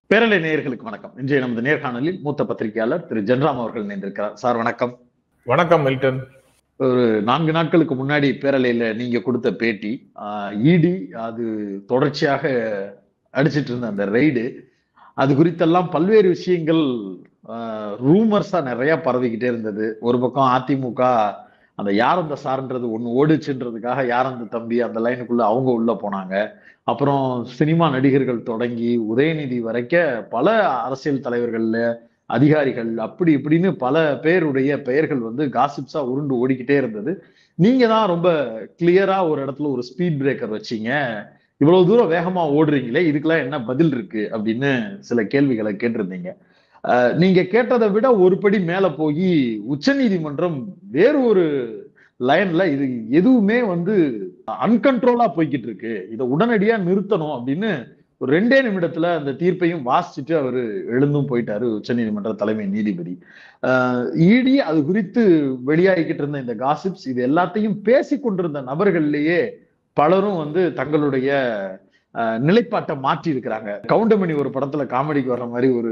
பேரலை நேயர்களுக்கு வணக்கம். இன்றைய நமது நேர்காணலில் மூத்த பத்திரிகையாளர் திரு ஜென்ராம் அவர்கள் இணைந்திருக்கிறார். சார் வணக்கம். வணக்கம் மில்டன். ஒரு 4 நாட்களுக்கு முன்னாடி பேரலையில நீங்க கொடுத்த பேட்டி, இடி அது தொடர்ச்சியாக அடிச்சிட்டு இருந்த அந்த ரெய்டு, அது குறித்தெல்லாம் பல்வேறு விஷயங்கள் ரூமர்ஸா நிறைய பரவிக்கிட்டே இருந்தது. ஒரு பக்கம் அதிமுக அந்த யார் அந்த சார்ன்றது ஒண்ணு ஓடிச்சுன்றதுக்காக யார் அந்த தம்பி அந்த லைனுக்குள்ள அவங்க உள்ள போனாங்க. அப்புறம் சினிமா நடிகர்கள் தொடங்கி உதயநிதி வரைக்க பல அரசியல் தலைவர்கள், அதிகாரிகள் அப்படி இப்படின்னு பல பேருடைய பெயர்கள் காசிப்ஸா உருண்டு ஓடிக்கிட்டே இருந்தது. நீங்க தான் ரொம்ப கிளியரா ஒரு இடத்துல ஒரு ஸ்பீட் பிரேக்கர் வச்சீங்க. இவ்வளவு தூரம் வேகமா ஓடுறீங்களே, இதுக்கெல்லாம் என்ன பதில் இருக்கு அப்படின்னு சில கேள்விகளை கேட்டிருந்தீங்க. நீங்க கேட்டதை விட ஒரு படி மேல போய் உச்சநீதிமன்றம் வேறு ஒரு லைன்ல இது எதுவுமே அன்கண்ட்ரோலா போய்கிட்டு இருக்கு, இதை உடனடியா நிறுத்தணும் அப்படின்னு ஒரு 2 நிமிடத்துல அந்த தீர்ப்பையும் வாசிச்சுட்டு அவரு எழுந்தும் போயிட்டாரு உச்சநீதிமன்ற தலைமை நீதிபதி. இடி அது குறித்து வெளியாகிக்கிட்டு இருந்த இந்த காசிப்ஸ் இது எல்லாத்தையும் பேசி கொண்டிருந்த நபர்கள்லயே பலரும் தங்களுடைய நிலைப்பாட்டை மாற்றி இருக்கிறாங்க. கவுண்டமணி ஒரு படத்துல காமெடிக்கு வர்ற மாதிரி ஒரு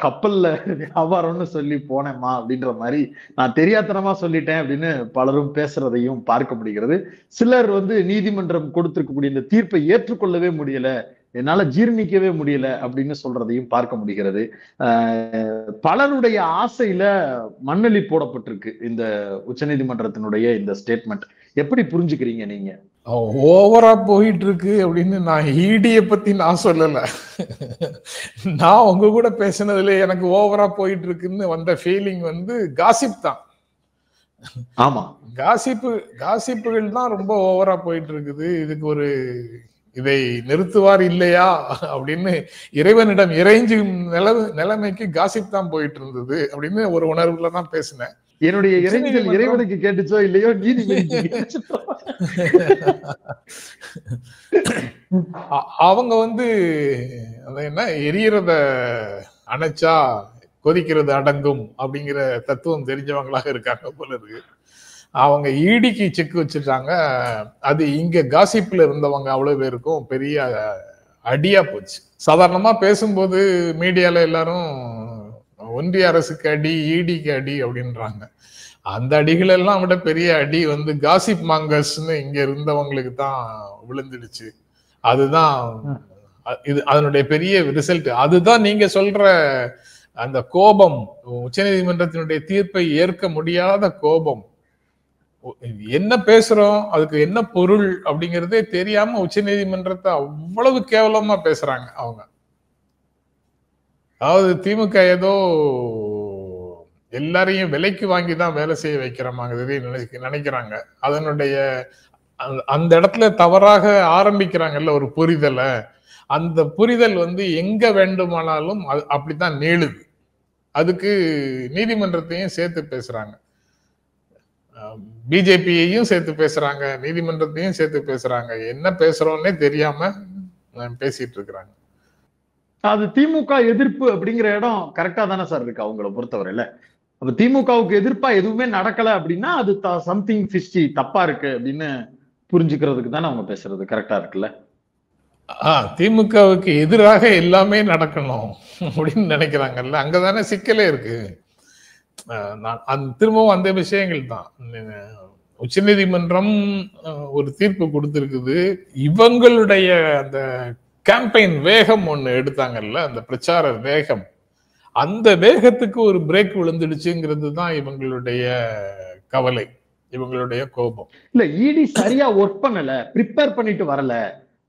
கப்பல்ல வியாபாரம்னு சொல்லி போனேம்மா அப்படின்ற மாதிரி நான் தெரியாத்தனமா சொல்லிட்டேன் அப்படின்னு பலரும் பேசுறதையும் பார்க்க முடிகிறது. சிலர் நீதிமன்றம் கொடுத்திருக்கக்கூடிய இந்த தீர்ப்பை ஏற்றுக்கொள்ளவே முடியல, என்னால ஜீர்ணிக்கவே முடியல அப்படின்னு சொல்றதையும் பார்க்க முடிகிறது. பலருடைய ஆசையில மண்ணெளி போடப்பட்டிருக்கு இந்த உச்சநீதிமன்றத்தினுடைய இந்த ஸ்டேட்மெண்ட். எப்படி புரிஞ்சுக்கிறீங்க நீங்க? ஓவரா போயிட்டு இருக்கு அப்படின்னு நான் ஈடிய பத்தி நான் சொல்லல. நான் உங்க கூட பேசினதுல எனக்கு ஓவரா போயிட்டு இருக்குன்னு வந்த ஃபீலிங் காசிப் தான். ஆமா, காசிப்புகள் தான் ரொம்ப ஓவரா போயிட்டு இருக்குது. இதுக்கு இதை நிறுத்துவார் இல்லையா அப்படின்னு இறைவனிடம் இறைஞ்சும் நிலைமைக்கு காசிப் தான் போயிட்டு இருந்தது அப்படின்னு ஒரு உணர்வுல தான் பேசினேன். என்னுடைய இறைஞ்சல் இறைவனுக்கு கேட்டுச்சோ இல்லையோ நீதிபதிக்கு கேட்டுச்சோ. அவங்க என்ன எரியறத அணைச்சா கொதிக்கிறது அடங்கும் அப்படிங்கிற தத்துவம் தெரிஞ்சவங்களாக இருக்காங்க போல இருக்கு. அவங்க ஈடிக்கு செக் வச்சுட்டாங்க. அது இங்க காசிப்ல இருந்தவங்க அவ்வளவு பேருக்கும் பெரிய அடியா போச்சு. சாதாரணமா பேசும்போது மீடியால எல்லாரும் ஒன்றிய அரசுக்கு அடி, ஈடிக்கு அடி அப்படின்றாங்க. அந்த அடிகள் எல்லாம் விட பெரிய அடி காசிப் மாங்கர்ஸ்னு இங்க இருந்தவங்களுக்கு தான் விழுந்துடுச்சு. அதுதான் இது அதனுடைய பெரிய ரிசல்ட். அதுதான் நீங்க சொல்ற அந்த கோபம், உச்சநீதிமன்றத்தினுடைய தீர்ப்பை ஏற்க முடியாத கோபம். என்ன பேசுறோம், அதுக்கு என்ன பொருள் அப்படிங்கறதே தெரியாம உச்சநீதிமன்றத்தை அவ்வளவு கேவலமா பேசுறாங்க அவங்க. அதாவது திமுக ஏதோ எல்லாரையும் விலைக்கு வாங்கிதான் வேலை செய்ய வைக்கிற மாதிரி நினைக்கிறாங்க. அதனுடைய அந்த இடத்துல தவறாக ஆரம்பிக்கிறாங்கல்ல ஒரு புரிதலை. அந்த புரிதல் எங்க வேண்டுமானாலும் அப்படித்தான் நீளுது. அதுக்கு நீதிமன்றத்தையும் சேர்த்து பேசுறாங்க, பிஜேபியையும் சேர்த்து பேசுறாங்க, நீதிமன்றத்தையும் சேர்த்து பேசுறாங்க. என்ன பேசுறோம்னே தெரியாம பேசிட்டு இருக்கிறாங்க. அது திமுக எதிர்ப்பு அப்படிங்கிற இடம் கரெக்டா தானே சார் இருக்கு அவங்களை பொறுத்தவரையில? அப்ப திமுகவுக்கு எதிர்ப்பா எதுவுமே நடக்கல அப்படின்னா அது சம்திங் ஃபிஷ்டி, தப்பா இருக்கு அப்படின்னு புரிஞ்சுக்கிறதுக்கு தானே அவங்க பேசுறது கரெக்டா இருக்குல்ல? திமுகவுக்கு எதிராக எல்லாமே நடக்கணும் அப்படின்னு நினைக்கிறாங்கல்ல, அங்கதானே சிக்கலே இருக்கு. திரும்பவும் அந்த விஷயங்கள் தான். உச்சநீதிமன்றம் ஒரு தீர்ப்பு கொடுத்திருக்குது. இவங்களுடைய அந்த கேம்பெயின் வேகம் ஒண்ணு எடுத்தாங்கல்ல, அந்த பிரச்சார வேகம், அந்த வேகத்துக்கு ஒரு பிரேக் விழுந்துடுச்சுங்கிறது தான் இவங்களுடைய கவலை, இவங்களுடைய கோபம். இல்ல, இடி சரியா ஒர்க் பண்ணல, ப்ரிப்பேர் பண்ணிட்டு வரல,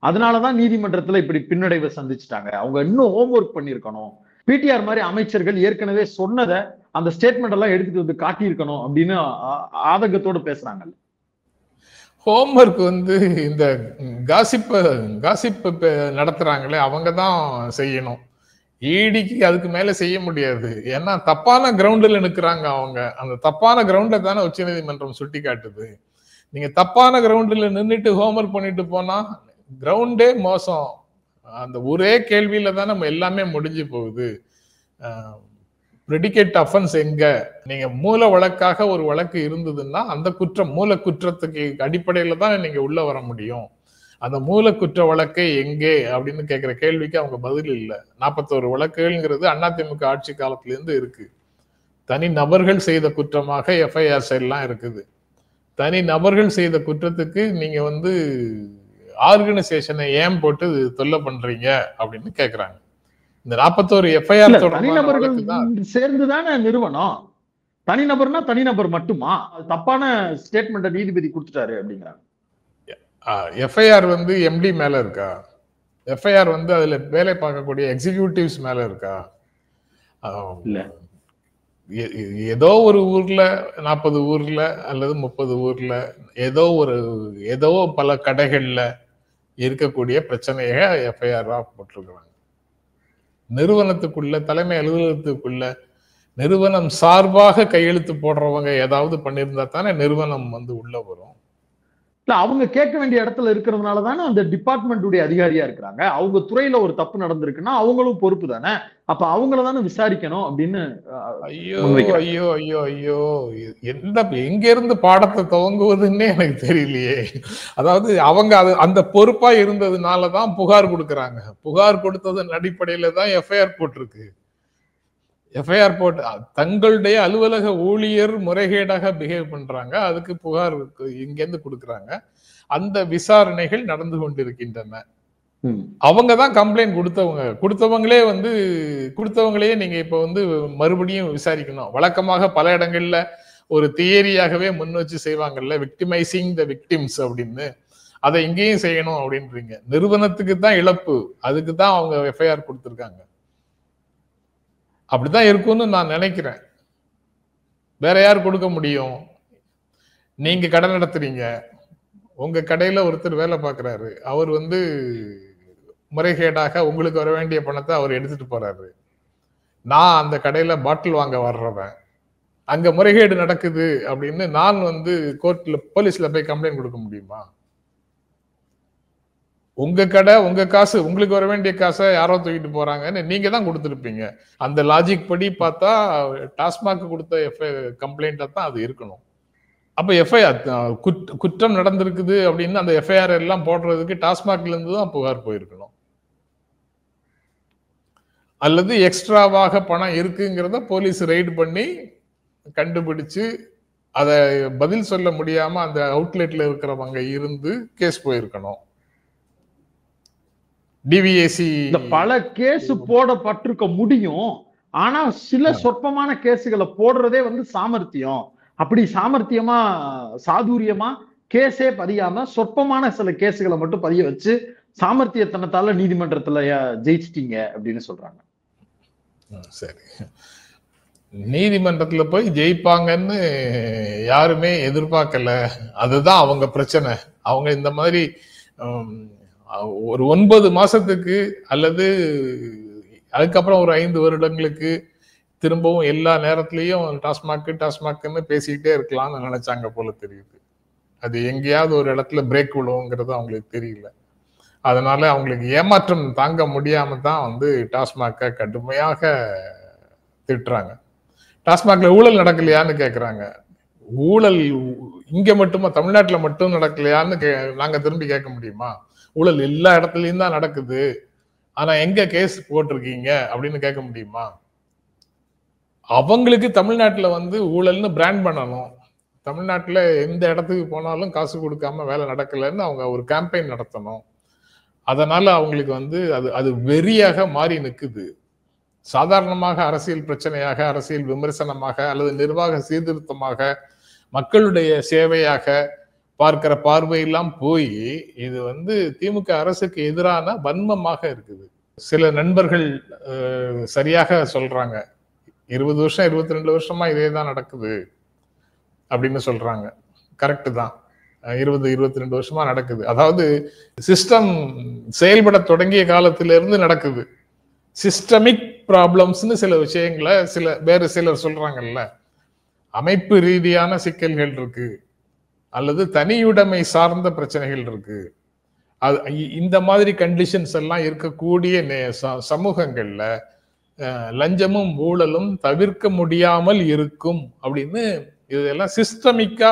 அதனாலதான் நீதிமன்றத்துல இப்படி பின்னடைவை சந்திச்சுட்டாங்க. அவங்க இன்னும் ஹோம் ஒர்க் பண்ணிருக்கணும். பிடிஆர் மாதிரி அமைச்சர்கள் ஏற்கனவே சொன்னதை அந்த ஸ்டேட்மெண்ட் எல்லாம் எடுத்துட்டு காட்டியிருக்கணும் அப்படின்னு ஆதங்கத்தோடு பேசுறாங்க. ஹோம்ஒர்க் இந்த காசிப் நடத்துறாங்களே அவங்க தான் செய்யணும். ஈடிக்கு அதுக்கு மேல செய்ய முடியாது. ஏன்னா தப்பான கிரவுண்ட்ல நிற்கிறாங்க அவங்க. அந்த தப்பான கிரவுண்ட்ல தானே உச்சநீதிமன்றம் சுட்டி காட்டுது. நீங்க தப்பான கிரவுண்ட்ல நின்றுட்டு ஹோம்ஒர்க் பண்ணிட்டு போனா கிரவுண்டே மோசம். அந்த ஒரே கேள்வியில தான் நம்ம எல்லாமே முடிஞ்சு போகுது. பிரெடிகேட் அஃபென்ஸ் எங்க? நீங்க மூல வழக்காக ஒரு வழக்கு இருந்ததுன்னா அந்த குற்றம், மூல குற்றத்துக்கு அடிப்படையில தான் நீங்க உள்ள வர முடியும். அந்த மூல குற்ற வழக்கை எங்கே அப்படின்னு கேட்கிற கேள்விக்கு அவங்க பதில் இல்லை. 41 வழக்குகள்ங்கிறது அதிமுக ஆட்சி காலத்துல இருந்து இருக்கு. தனி நபர்கள் செய்த குற்றமாக எஃப்ஐஆர் எல்லாம் இருக்குது. தனி நபர்கள் செய்த குற்றத்துக்கு நீங்க வந்து ஆர்கனைசேஷனை ஏன் போட்டு தொல்லை பண்றீங்க அப்படின்னு கேக்குறாங்க. இந்த 41 எஃப்ஐஆர் தனிநபர்கள் சேர்ந்துதானே நிறுவனம். தனிநபர்னா தனிநபர் மட்டுமா? தப்பான ஸ்டேட்மெண்ட் நீதிபதி கொடுத்துட்டாரு அப்படிங்கிறாங்க. எஃப்ஐஆர் வந்து எம்டி மேல இருக்கா? எஃப்ஐஆர் வந்து அதுல வேலை பார்க்கக்கூடிய எக்ஸிகியூட்டிவ்ஸ் மேல இருக்கா? இல்ல, ஏதோ ஒரு ஊர்ல 40 ஊர்ல அல்லது 30 ஊர்ல ஏதோ பல கடைகள்ல இருக்கக்கூடிய பிரச்சனையை எஃப்ஐஆர் போட்டிருக்கிறாங்க. நிறுவனத்துக்குள்ள, தலைமை அலுவலகத்துக்குள்ள நிறுவனம் சார்பாக கையெழுத்து போடுறவங்க ஏதாவது பண்ணியிருந்தா தானே நிறுவனம் வந்து உள்ள வரும். இல்ல, அவங்க கேட்க வேண்டிய இடத்துல இருக்கிறதுனால தானே அந்த டிபார்ட்மெண்ட் அதிகாரியா இருக்கிறாங்க. அவங்க துறையில ஒரு தப்பு நடந்திருக்குன்னா அவங்களும் பொறுப்பு தானே. அப்ப அவங்கள தானே விசாரிக்கணும் அப்படின்னு. ஐயோ ஐயோ ஐயோ ஐயோ, எங்க இருந்து பாடத்தை துவங்குவதுன்னே எனக்கு தெரியலையே. அதாவது அவங்க அந்த பொறுப்பா இருந்ததுனாலதான் புகார் கொடுக்கறாங்க. புகார் கொடுத்ததன் அடிப்படையில தான் எஃப்ஐஆர் போட்டிருக்கு. எஃப்ஐஆர் போட்டு தங்களுடைய அலுவலக ஊழியர் முறைகேடாக பிஹேவ் பண்றாங்க, அதுக்கு புகார் இங்கிருந்து கொடுக்கறாங்க. அந்த விசாரணைகள் நடந்து கொண்டிருக்கின்றன. அவங்க தான் கம்ப்ளைண்ட் கொடுத்தவங்களே வந்து கொடுத்தவங்களே நீங்க இப்ப வந்து மறுபடியும் விசாரிக்கணும். வழக்கமாக பல இடங்கள்ல ஒரு தியரியாகவே முன் வச்சு செய்வாங்கல்ல, விக்டிமைசிங் த விக்டிம்ஸ் அப்படின்னு. அதை இங்கேயும் செய்யணும் அப்படின்றீங்க. நிறுவனத்துக்கு தான் இழப்பு, அதுக்கு தான் அவங்க எஃப்ஐஆர் கொடுத்திருக்காங்க. அப்படிதான் இருக்கும்னு நான் நினைக்கிறேன். வேற யார் கொடுக்க முடியும்? நீங்க கடை நடத்துறீங்க, உங்க கடையில ஒருத்தர் வேலை பார்க்கிறாரு, அவர் வந்து முறைகேடாக உங்களுக்கு வர வேண்டிய பணத்தை அவர் எடுத்துட்டு போறாரு. நான் அந்த கடையில பாட்டில் வாங்க வர்றவன், அங்க முறைகேடு நடக்குது அப்படின்னு நான் வந்து கோர்ட்ல போலீஸ்ல போய் கம்ப்ளைண்ட் கொடுக்க முடியுமா? உங்க கடை, உங்க காசு, உங்களுக்கு வர வேண்டிய காசை யாரோ தூக்கிட்டு போறாங்கன்னு நீங்க தான் கொடுத்துருப்பீங்க. அந்த லாஜிக் படி பார்த்தா டாஸ்மாக் கொடுத்த கம்ப்ளைண்டா தான் அது இருக்கணும். அப்ப எஃப்ஐஆர் குற்றம் நடந்திருக்குது அப்படின்னு அந்த எஃப்ஐஆர் எல்லாம் போடுறதுக்கு டாஸ்மாக்ல இருந்து தான் புகார் போயிருக்கணும். அல்லது எக்ஸ்ட்ராவாக பணம் இருக்குங்கிறத போலீஸ் ரெய்டு பண்ணி கண்டுபிடிச்சு அதை பதில் சொல்ல முடியாம அந்த அவுட்லெட்ல இருக்கிறவங்க இருந்து கேஸ் போயிருக்கணும். டிவிஏசி பல கேஸ் போடப்பட்டிருக்க முடியும். ஆனா சில சொற்பமான கேஸுகளை போடுறதே வந்து சாமர்த்தியம். அப்படி சாமர்த்தியமா சாதுரியமா கேஸே பதியாம சொற்பமான சில கேஸுகளை மட்டும் பதிய வச்சு சாமர்த்தியத்தனத்தால நீதிமன்றத்துல ஜெயிச்சிட்டீங்க அப்படின்னு சொல்றாங்க. சரி, நீதிமன்றத்துல போய் ஜெயிப்பாங்கன்னு யாருமே எதிர்பார்க்கல. அதுதான் அவங்க பிரச்சனை. அவங்க இந்த மாதிரி ஒரு 9 மாசத்துக்கு அல்லது அதுக்கப்புறம் ஒரு 5 வருடங்களுக்கு திரும்பவும் எல்லா நேரத்திலையும் டாஸ்மாக்னு பேசிக்கிட்டே இருக்கலாம்னு நினைச்சாங்க போல தெரியுது. அது எங்கேயாவது ஒரு இடத்துல பிரேக் விழுவுங்கிறது அவங்களுக்கு தெரியல. அதனால அவங்களுக்கு ஏமாற்றம் தாங்க முடியாம தான் வந்து டாஸ்மாகை கடுமையாக திட்டுறாங்க. டாஸ்மாக்ல ஊழல் நடக்கலையான்னு கேட்கறாங்க. ஊழல் இங்க மட்டுமா, தமிழ்நாட்டுல மட்டும் நடக்கலையான்னு நாங்க திரும்பி கேட்க முடியுமா? ஊழல் எல்லா இடத்துலயும் தான் நடக்குது, ஆனா எங்க கேஸ் போட்டிருக்கீங்க அப்படின்னு கேட்க முடியுமா? அவங்களுக்கு தமிழ்நாட்டுல வந்து ஊழல்னு பிராண்ட் பண்ணணும். தமிழ்நாட்டுல எந்த இடத்துக்கு போனாலும் காசு கொடுக்காம வேலை நடக்கலைன்னு அவங்க ஒரு கேம்பெயின் நடத்தணும். அதனால அவங்களுக்கு வந்து அது வெறியாக மாறி நிற்குது. சாதாரணமாக அரசியல் பிரச்சனையாக, அரசியல் விமர்சனமாக அல்லது நிர்வாக சீர்திருத்தமாக, மக்களுடைய சேவையாக பார்க்கிற பார்வையெல்லாம் போய் இது வந்து திமுக அரசுக்கு எதிரான வன்மமாக இருக்குது. சில நண்பர்கள் சரியாக சொல்றாங்க, 20 வருஷம் 22 வருஷமா இதே தான் நடக்குது அப்படின்னு சொல்றாங்க. கரெக்டு தான், 20-22 வருஷமா நடக்குது. அதாவது சிஸ்டம் செயல்பட தொடங்கிய காலத்திலிருந்து நடக்குது. சிஸ்டமிக் ப்ராப்ளம்ஸ்னு சில விஷயங்களை வேறு சிலர் சொல்றாங்கல்ல, அமைப்பு ரீதியான சிக்கல்கள் இருக்கு அல்லது தனியுடைமை சார்ந்த பிரச்சனைகள் இருக்கு. இந்த மாதிரி கண்டிஷன்ஸ் எல்லாம் இருக்கக்கூடிய சமூகங்கள்ல லஞ்சமும் ஊழலும் தவிர்க்க முடியாமல் இருக்கும் அப்படின்னு இதெல்லாம் சிஸ்டமிக்கா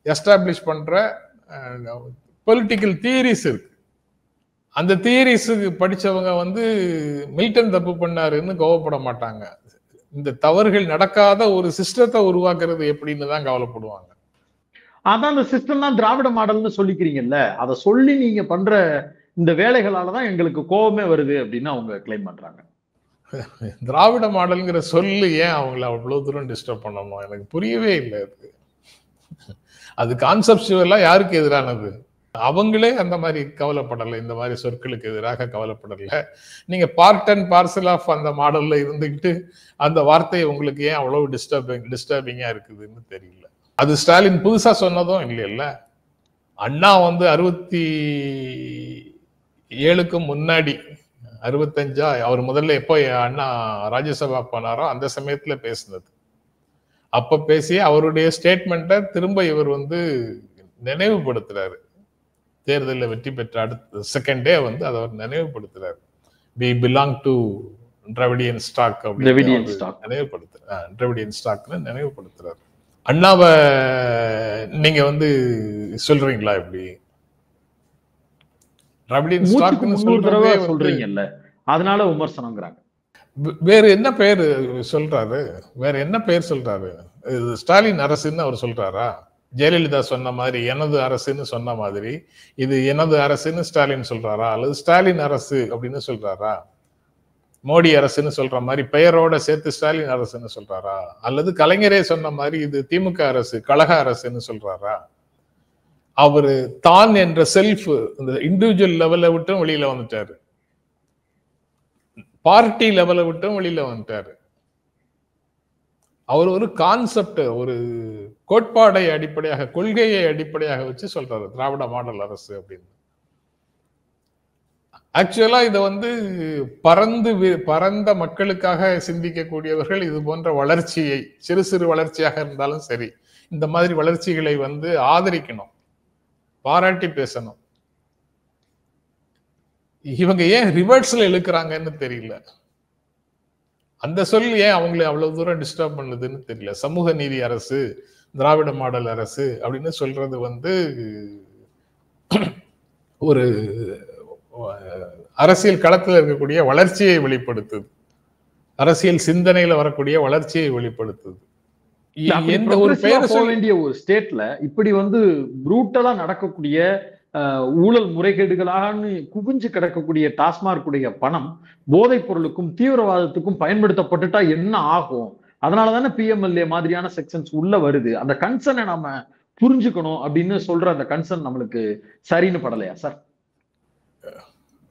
எஸ்டாப்ளிஷ் பண்ற பொலிட்டிக்கல் தியரிஸ் இருக்கு. அந்த தியரிஸுக்கு படிச்சவங்க வந்து மில்டன் தப்பு பண்ணாருன்னு கோவப்பட மாட்டாங்க. இந்த தவறுகள் நடக்காத ஒரு சிஸ்டத்தை உருவாக்குறது எப்படின்னு தான் கவலைப்படுவாங்க. அதான் அந்த சிஸ்டம் தான் திராவிட மாடல்னு சொல்லிக்கிறீங்கல்ல, அதை சொல்லி நீங்க பண்ற இந்த வேலைகளாலதான் எங்களுக்கு கோபமே வருது அப்படின்னு அவங்க கிளைம் பண்றாங்க. திராவிட மாடல்ங்கிற சொல்லு ஏன் அவங்கள அவ்வளவு தூரம் டிஸ்டர்ப் பண்ணணும்? எனக்கு புரியவே இல்லை. அது கான்செப்சுவலா யாருக்கு எதிரானது? அவங்களே அந்த மாதிரி கவலைப்படலை, இந்த மாதிரி சொற்களுக்கு எதிராக கவலைப்படலை. நீங்க பார்ட் அண்ட் பார்சல் ஆஃப் அந்த மாடல்ல இருந்துகிட்டு அந்த வார்த்தை உங்களுக்கு ஏன் அவ்வளவு டிஸ்டர்பிங்கா இருக்குதுன்னு தெரியல. அது ஸ்டாலின் புதுசா சொன்னதும் இல்லைல்ல. அண்ணா வந்து 67க்கு முன்னாடி 65 அவர் முதல்ல எப்போ அண்ணா ராஜ்யசபா போனாரோ அந்த சமயத்துல பேசினது. அப்ப பேசி அவருடைய ஸ்டேட்மெண்ட்டை திரும்ப இவர் வந்து நினைவுபடுத்துறாரு. தேர்தலில் வெற்றி பெற்ற அடுத்த செகண்டே வந்து அதை அவர் நினைவுபடுத்துறாரு. we belong to Dravidian stock நினைவுபடுத்துறாரு. அண்ணாவை நீங்க வந்து சொல்றீங்களா? இப்படி டிராவிடியன் ஸ்டாக்னு சொல்றீங்கல்ல, அதனால விமர்சனம்ங்கறாங்க. வேற என்ன பேர் சொல்றாரு? ஸ்டாலின் அரசுன்னு அவர் சொல்றாரா? ஜெயலலிதா சொன்ன மாதிரி எனது அரசுன்னு சொன்ன மாதிரி இது எனது அரசுன்னு ஸ்டாலின் சொல்றாரா? அல்லது ஸ்டாலின் அரசு அப்படின்னு சொல்றாரா? மோடி அரசுன்னு சொல்ற மாதிரி பெயரோட சேர்த்து ஸ்டாலின் அரசுன்னு சொல்றாரா? அல்லது கலைஞரே சொன்ன மாதிரி இது திமுக அரசு, கழக அரசுன்னு சொல்றாரா? அவரு தான் என்ற செல்ஃப் இந்த இண்டிவிஜுவல் லெவல விட்டும் வெளியில வந்துட்டாரு, பார்ட்டி லெவல விட்டும் வெளியில வந்துட்டாரு. அவர் ஒரு கான்செப்ட், ஒரு கோட்பாடை அடிப்படையாக, கொள்கையை அடிப்படையாக வச்சு சொல்றாரு திராவிட மாடல் அரசு அப்படின்னு. ஆக்சுவலா இதை வந்து பரந்த மக்களுக்காக சிந்திக்கக்கூடியவர்கள் இது போன்ற வளர்ச்சியை, சிறு சிறு வளர்ச்சியாக இருந்தாலும் சரி, இந்த மாதிரி வளர்ச்சிகளை வந்து ஆதரிக்கணும், பாராட்டி பேசணும். இவங்க ஏன் ரிவர்ஸ்ல இழுக்கிறாங்கன்னு தெரியல. அந்த சொல் ஏன் அவங்களை அவ்வளவு தூரம் டிஸ்டர்ப் பண்ணுதுன்னு தெரியல. சமூக நீதி அரசு, திராவிட மாடல் அரசு அப்படின்னு சொல்றது வந்து ஒரு அரசியல் களத்தில் இருக்கக்கூடிய வளர்ச்சியை வெளிப்படுத்துது, அரசியல் சிந்தனையில வரக்கூடிய வளர்ச்சியை வெளிப்படுத்துது. எந்த ஒரு பெயர் சொல்ல வேண்டிய ஒரு ஸ்டேட்ல இப்படி வந்து ப்ரூட்டலா நடக்கக்கூடிய ஊழல் முறைகேடுகளாக குவிஞ்சு கிடக்கக்கூடிய டாஸ்மார்க்குடைய பணம் போதைப் பொருளுக்கும் தீவிரவாதத்துக்கும் பயன்படுத்தப்பட்டுட்டா என்ன ஆகும்? அதனாலதானே பிஎம்எல்ஏ மாதிரியான செக்ஷன்ஸ் உள்ள வருது. அந்த கன்சர்னை நாம புரிஞ்சுக்கணும் அப்படின்னு சொல்ற அந்த கன்சர்ன் நம்மளுக்கு சரின்னு படலையா சார்?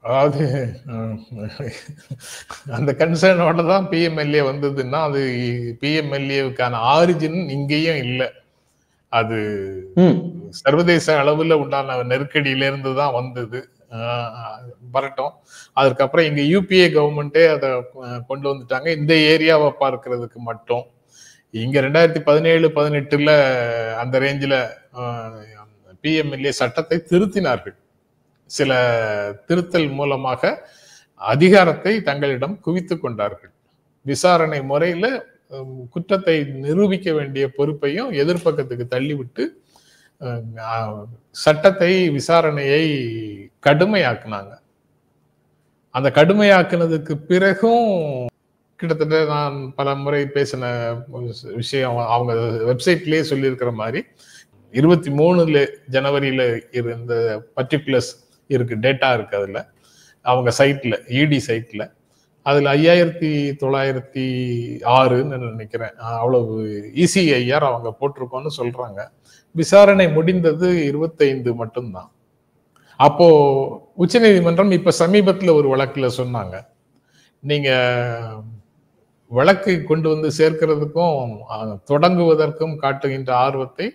அதாவது அந்த கன்சர்னோட தான் பிஎம்எல்ஏ வந்ததுன்னா அது பிஎம்எல்ஏவுக்கான ஆரிஜின் இங்கேயும் இல்லை. அது சர்வதேச அளவுல உண்டான நெருக்கடியில இருந்து தான் வந்தது. வரட்டும். அதுக்கப்புறம் இங்க யூபிஏ கவர்மெண்டே அதை கொண்டு வந்துட்டாங்க இந்த ஏரியாவை பார்க்கறதுக்கு மட்டும். இங்க 2017-18 அந்த ரேஞ்சில பிஎம்எல்ஏ சட்டத்தை திருத்தினார்கள். சில திருத்தல் மூலமாக அதிகாரத்தை தங்களிடம் குவித்து கொண்டார்கள். விசாரணை முறையில குற்றத்தை நிரூபிக்க வேண்டிய பொறுப்பையும் எதிர்பக்கத்துக்கு தள்ளிவிட்டு சட்டத்தை, விசாரணையை கடுமையாக்குனாங்க. அந்த கடுமையாக்குனதுக்கு பிறகும் கிட்டத்தட்ட நான் பல முறை பேசின விஷயம், அவங்க வெப்சைட்லயே சொல்லியிருக்கிற மாதிரி 23 ஜனவரியில இருந்த பர்டிகுலர்ஸ் இருக்கு, டேட்டா இருக்கு அதுல, அவங்க சைட்ல, இடி சைட்ல. அதுல 5906ன்னு நினைக்கிறேன், அவ்வளவு ECIR அவங்க போட்டிருக்கோன்னு சொல்றாங்க. விசாரணை முடிந்தது 25 மட்டும்தான். அப்போ உச்சநீதிமன்றம் இப்ப சமீபத்துல ஒரு வழக்குல சொன்னாங்க, நீங்க வழக்கை கொண்டு வந்து சேர்க்கிறதுக்கும் தொடங்குவதற்கும் காட்டுகின்ற ஆர்வத்தை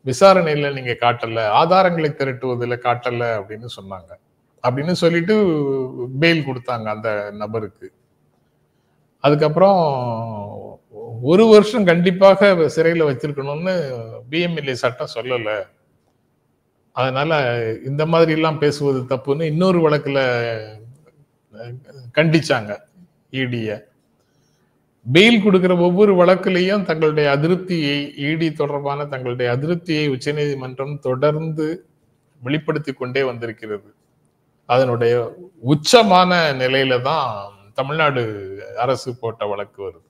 விசாரணையில நீங்க காட்டல, ஆதாரங்களை திரட்டுவதில் காட்டல அப்படின்னு சொன்னாங்க. அப்படின்னு சொல்லிட்டு பெயில் கொடுத்தாங்க அந்த நபருக்கு. அதுக்கப்புறம் 1 வருஷம் கண்டிப்பாக சிறையில வச்சிருக்கணும்னு பிஎம்எல்ஏ சட்டம் சொல்லல, அதனால இந்த மாதிரி எல்லாம் பேசுவது தப்புன்னு இன்னொரு வழக்குல கண்டிச்சாங்க இடிய. பெயில் கொடுக்கிற ஒவ்வொரு வழக்கிலையும் தங்களுடைய அதிருப்தியை, இடி தொடர்பான தங்களுடைய அதிருப்தியை உச்சநீதிமன்றம் தொடர்ந்து வெளிப்படுத்தி கொண்டே வந்திருக்கிறது. அதனுடைய உச்சமான நிலையில தான் தமிழ்நாடு அரசு போட்ட வழக்கு வருது.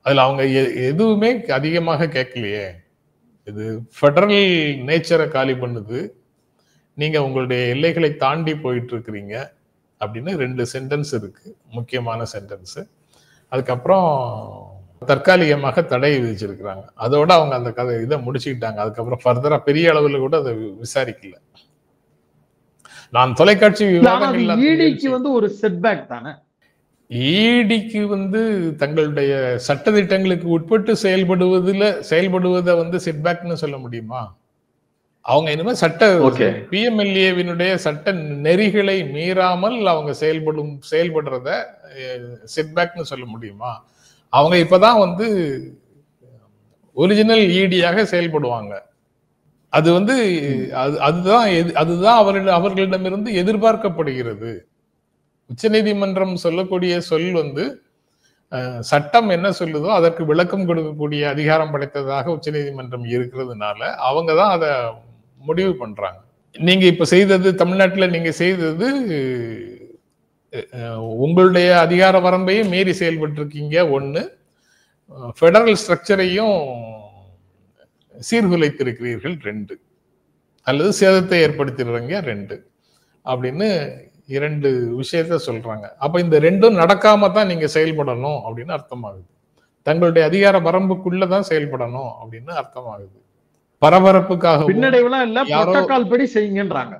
அதுல அவங்க எதுவுமே அதிகமாக கேட்கலையே. இது ஃபெடரல் நேச்சரை காலி பண்ணுது, நீங்க உங்களுடைய எல்லைகளை தாண்டி போயிட்டு இருக்கிறீங்க அப்படின்னு 2 சென்டென்ஸ் இருக்கு, முக்கியமான சென்டென்ஸ். அதுக்கப்புறம் தற்காலிகமாக தடை விதிச்சிருக்கிறாங்க. அதோட அவங்க அந்த இதை முடிச்சுக்கிட்டாங்க. அதுக்கப்புறம் ஃபர்தரா பெரிய அளவில் கூட அதை விசாரிக்கல. நான் தொலைக்காட்சி விவாதங்கள் ஒரு செட்பேக் தானே. ஈடிக்கு தங்களுடைய சட்ட திட்டங்களுக்கு உட்பட்டு செயல்படுவதை செட்பேக்னு சொல்ல முடியுமா? அவங்க இனிமே பிஎம்எல்ஏவினுடைய சட்ட நெறிகளை மீறாமல் அவங்க செயல்படுறத செட்பேக்னு சொல்ல முடியுமா? அவங்க இப்பதான் ஒரிஜினல் ஈடியாக செயல்படுவாங்க. அது அதுதான் அவர்களிடமிருந்து எதிர்பார்க்கப்படுகிறது. உச்ச நீதிமன்றம் சொல்லக்கூடிய சொல் சட்டம் என்ன சொல்லுதோ அதற்கு விளக்கம் கொடுக்கக்கூடிய அதிகாரம் படைத்ததாக உச்ச நீதிமன்றம் இருக்கிறதுனால அவங்க தான் அதை முடிவு பண்றாங்க. நீங்க இப்ப செய்தது, தமிழ்நாட்டில் நீங்க செய்தது உங்களுடைய அதிகார வரம்பையும் மீறி செயல்பட்டு இருக்கீங்க. ஒண்ணு, ஃபெடரல் ஸ்ட்ரக்சரையும் சீர்குலைத்திருக்கிறீர்கள். 2, அல்லது சேதத்தை ஏற்படுத்திடுறீங்க. 2 அப்படின்னு 2 விஷயத்த சொல்றாங்க. அப்ப இந்த 2ம் நடக்காம தான் நீங்க செயல்படணும் அப்படின்னு அர்த்தமாகுது. தங்களுடைய அதிகார வரம்புக்குள்ளதான் செயல்படணும் அப்படின்னு அர்த்தமாகுது. பரபரப்புக்காக பின்னடைவுலாம் இல்ல, புரோட்டோகால் படி செய்யுங்கன்றாங்க.